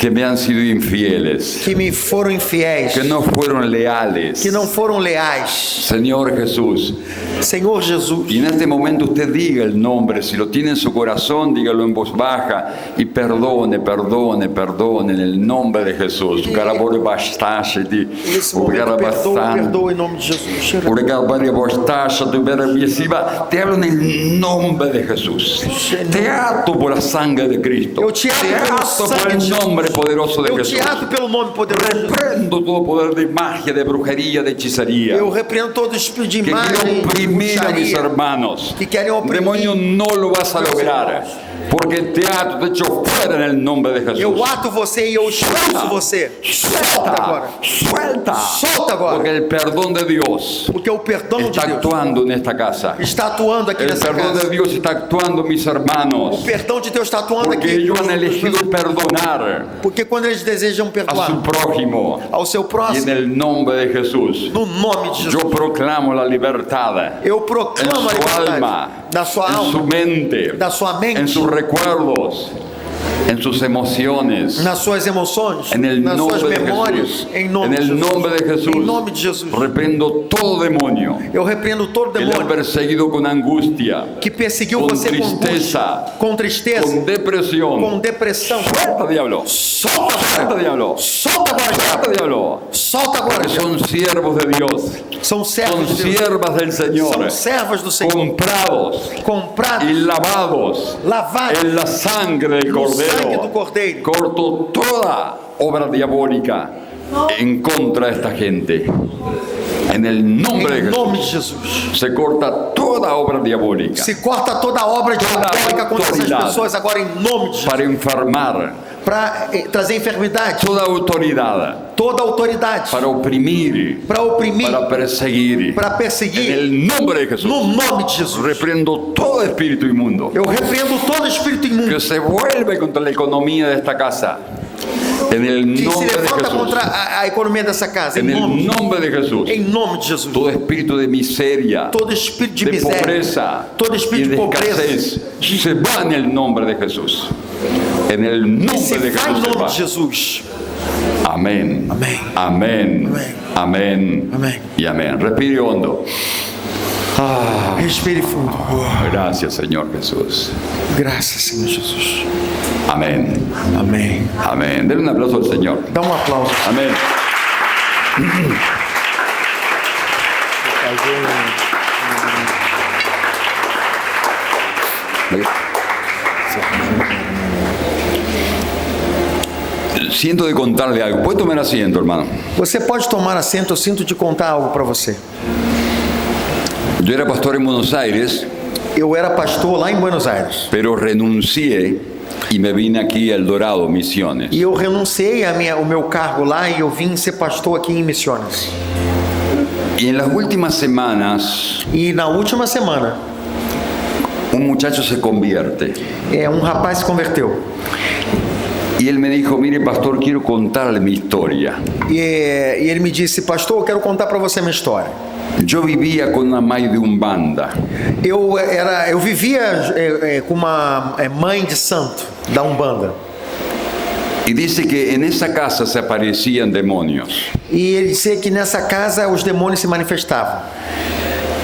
que me han sido infieles, que me foram infiéis, que no fueron leales. que não foram leais. Señor Jesús, Senhor Jesus, y en este momento usted diga el nombre, si lo tiene en su corazón, dígalo en voz baja y perdone en el nombre de Jesús. Carabore bastache di, nesse momento perdoa em nome de Jesus. Te hablo en el nombre de Jesús. Te ato por la sangre de Cristo. Eu te ato Te pelo ato por sangue el de Jesus. nombre poderoso de Eu Jesús. te ato pelo nome poderoso de Jesus. Reprendo todo poder de magia, de brujería, de hechicería. Eu repreendo todo espírito de Que quiere imagem, de oprimir a mis bruxaria, hermanos. que querem oprimir. Demonio, no lo vas a lograr, porque te ato, te echo fuera en el nombre de Jesús. Eu ato você e eu expulso você. Solta agora. Suelta, Solta agora. porque el perdón de Dios Porque o perdão de está Deus actuando en esta casa. está atuando aqui El nessa perdón de casa. Dios está actuando en mis O hermanos, perdão de Deus está atuando porque aqui. ellos han elegido perdonar Porque quando eles desejam a perdoar su prójimo. ao seu Y en próximo, el nombre de Jesús, no nome de Jesus, yo proclamo la libertad eu en proclamo a su liberdade alma, da sua en su alma, mente, da sua mente, en sus recuerdos, en sus emociones, nas suas emoções, en el nas suas nombre de memórias, Jesús. em nome En de el Jesus. nombre de Jesús, Em nome de Jesus. reprendo todo demonio Eu repreendo todo que le ha demônio perseguido con angustia, que perseguiu com você com tristeza, angústia, com tristeza, con depresión. com depressão. Suelta, diablo. Solta Suelta, agora. diablo. Solta agora, Suelta, diabo. diablo. Solta agora, Porque diabo. son siervos de Dios. São servos de Deus. Siervas del Señor. São servas do Senhor. Comprados Comprados. y lavados en la sangre del Cordero. Cortó toda obra diabólica en contra de esta gente. En el nombre de Jesús. Se corta toda obra diabólica. Se corta toda obra diabólica contra essas pessoas agora em nome de Jesus. Para enfermar. Para trazer enfermidade. Toda autoridade. Para oprimir. Para perseguir. En el nombre de Jesús. No nome de Jesus. Reprendo todo espíritu inmundo. Eu repreendo todo espírito imundo. Que se vuelve contra la economía de esta casa. En el nombre se levanta de Jesús. contra a economia dessa casa. En el nombre de Jesús. Em nome de Jesus. Todo espíritu de miseria. Todo espírito de miséria. Pobreza. Todo espírito de escasez. Se va en el nombre de Jesús. En el nombre de Jesús. Em nome de Jesus. Amén. Amén. Amén. Amén. Amén. Y amén. Respire hondo. Respire fundo. Gracias, Señor Jesús. Gracias, Senhor Jesus. Amén. Amén. Amén. Denle un aplauso al Señor. Dá um aplauso. Amén. Siento de contarle algo. Puede tomar asiento, hermano. Você pode tomar assento. Eu sinto de contar algo para você. Yo era pastor en Buenos Aires. Eu era pastor lá em Buenos Aires. Pero renuncié e me vine aqui a El Dorado, Misiones. E eu renunciei o meu cargo lá e eu vim ser pastor aqui em Misiones. E en las últimas semanas. E na última semana. Um muchacho se convierte. Um rapaz se converteu. E ele me dijo, mire pastor, quero contarle minha história. E ele me disse, pastor, eu quero contar para você a minha história. Eu vivia com uma mãe de Umbanda. Eu vivia com uma mãe de santo da Umbanda. E disse que nessa casa se apareciam demônios. E ele disse que nessa casa os demônios se manifestavam.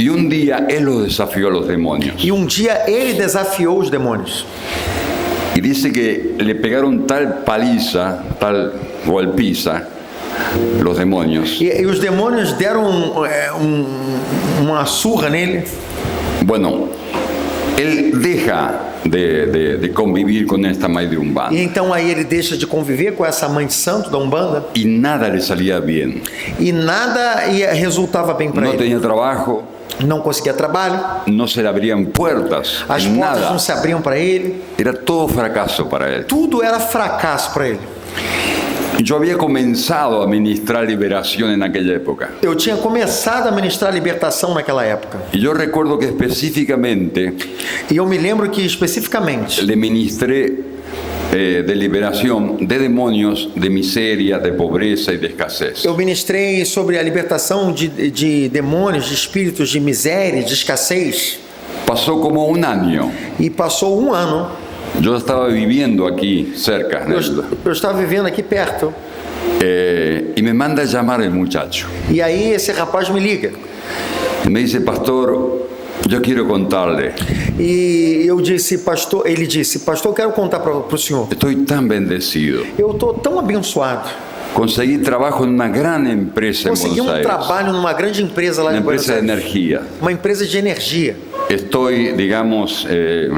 E um dia ele desafiou os demônios. E um dia ele desafiou os demônios. E disse que le pegaram tal paliza, tal golpiza, los demônios. E os demônios deram uma surra nele. Bueno, ele deixa de convivir com esta mãe de Umbanda. E então aí ele deixa de conviver com essa mãe de santo da Umbanda. E nada lhe saía bem. E nada resultava bem para ele. Não tinha trabalho. Não conseguia trabalho. Não se abriam portas. As portas não se abriam para ele. Era todo fracasso para ele. Tudo era fracasso para ele. Eu havia começado a ministrar liberação naquela época. Eu tinha começado a ministrar libertação naquela época. E eu recordo que especificamente. E eu me lembro que especificamente. Le ministré de liberação de demônios, de miséria, de pobreza e de escassez. Eu ministrei sobre a libertação de demônios, de espíritos de miséria, de escassez. Passou como um ano. E passou um ano. Eu estava vivendo aqui cerca. Eu estava vivendo aqui perto. E me manda chamar o muchacho. E aí esse rapaz me liga. Me disse, pastor, eu quero contar-lhe. E eu disse, pastor, ele disse, pastor, eu quero contar para o senhor. Estou tão bendecido. Eu estou tão abençoado. Consegui trabalho numa grande empresa em Buenos Aires. Consegui trabalho numa grande empresa lá em Buenos Aires. Uma empresa de energia. Uma empresa de energia. Estou, digamos,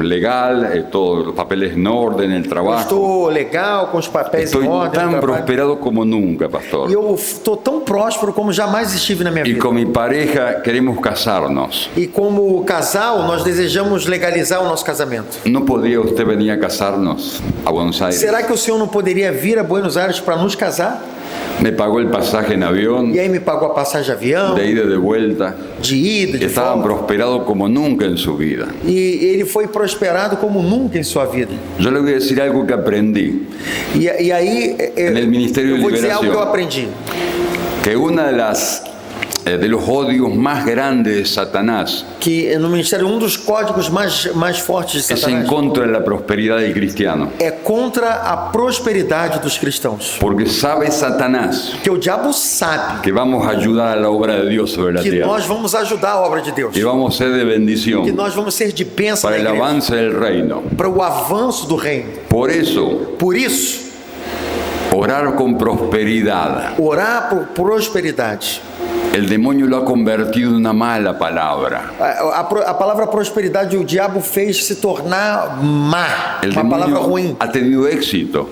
legal, todos os papéis em ordem, no trabalho. Estou legal, com os papéis em ordem. Estou tão prosperado como nunca, pastor. E eu estou tão próspero como jamais estive na minha vida. E com minha pareja queremos casar-nos. E como casal, nós desejamos legalizar o nosso casamento. Não poderia você vir a casar-nos a Buenos Aires? Será que o senhor não poderia vir a Buenos Aires para nos casar? Me pagou o passagem em avião. E aí me pagou a passagem de avião. De ida e de volta. De ida, de Estavam prosperados como nunca em sua vida. E ele foi prosperado como nunca em sua vida. Eu lhe vou dizer algo que aprendi. E aí eu vou dizer algo que eu aprendi. Que uma das de los odios más grandes de Satanás. Que no ministério dos códigos mais fortes de Satanás. É en contra da prosperidade do cristiano. É contra a prosperidade dos cristãos. Porque sabe Satanás. Que o diabo sabe. Que vamos ajudar a obra de Deus sobre a terra. Que nós vamos ajudar a obra de Deus. Que vamos ser de bendição. Que nós vamos ser de bênção para o avance do reino. Para o avanço do reino. Por isso. Orar com prosperidade. Orar por prosperidade. el demonio lo ha convertido en una mala palabra. A palavra prosperidade o diabo fez se tornar má, uma palavra ruim. Ha tenido éxito,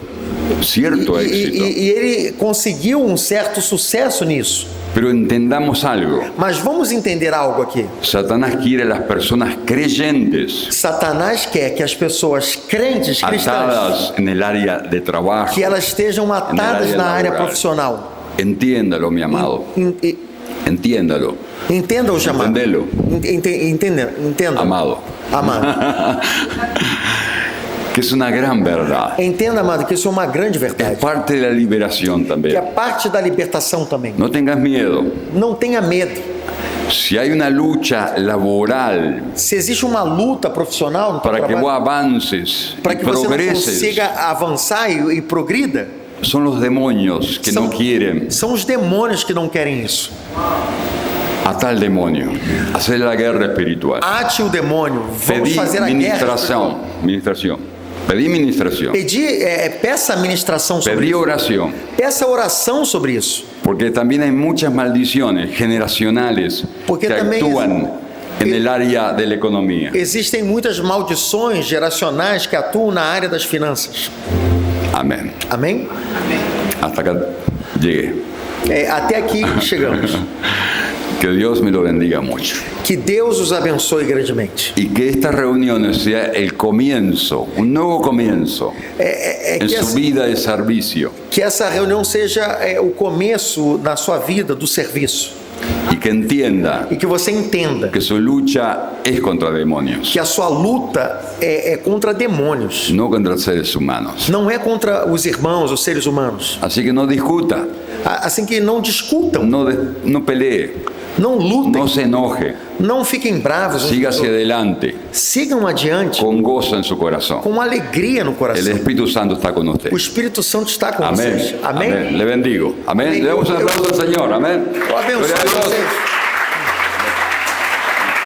cierto éxito. E ele conseguiu um certo sucesso nisso. Pero entendamos algo. Mas vamos entender algo aqui. Satanás quiere a las personas creyentes. Satanás quer que as pessoas crentes, cristãs, atadas en el área de trabajo, que elas estejam atadas na área profissional. Entiéndalo, mi amado. Entiéndalo. Entenda o chamado. Entendelo. Entenda. Amado. Amado. Que es una gran verdad. Entenda, amado, que isso é uma grande verdade. Es parte de la liberación también. Que é parte da libertação também. No tengas miedo. Não tenha medo. Si hay una lucha laboral, se existe uma luta profissional no para que vos avances, para que você consiga avançar e progrida, son los demonios que no quieren. São os demônios que não querem isso. Ata al demonio, hacer la guerra espiritual. Ate o demônio, vamos fazer a guerra espiritual. Pedí ministración. Peça ministração sobre Pedí isso. oración. Peça oração sobre isso. Porque también hay muchas maldiciones generacionales que actúan en el área de la economía. Existem muitas maldições geracionais que atuam na área das finanças. Amén. Amém? Hasta acá llegué. Até aqui chegamos. Que Dios me lo bendiga mucho. Que Deus os abençoe grandemente. Y que esta reunión sea el comienzo, un nuevo comienzo en su vida de servicio. Que essa reunião seja o começo na sua vida do serviço. Y que entienda. E que você entenda. Que su lucha es contra demonios. Que a sua luta é contra demônios. No contra seres humanos. Não é contra os irmãos, os seres humanos. Así que no discuta. Assim que não discutam. No pelee. Não lutem. No se enoje. Não fiquem bravos. Siga hacia adelante. Sigam adiante. Con gozo en su corazón. Com alegria no coração. El Espíritu Santo está con usted. O Espírito Santo está com Amén. vocês. Amém. Amén. Le bendigo. Amén. Le damos un aplauso al Señor. Amén. Eu abençoe vocês.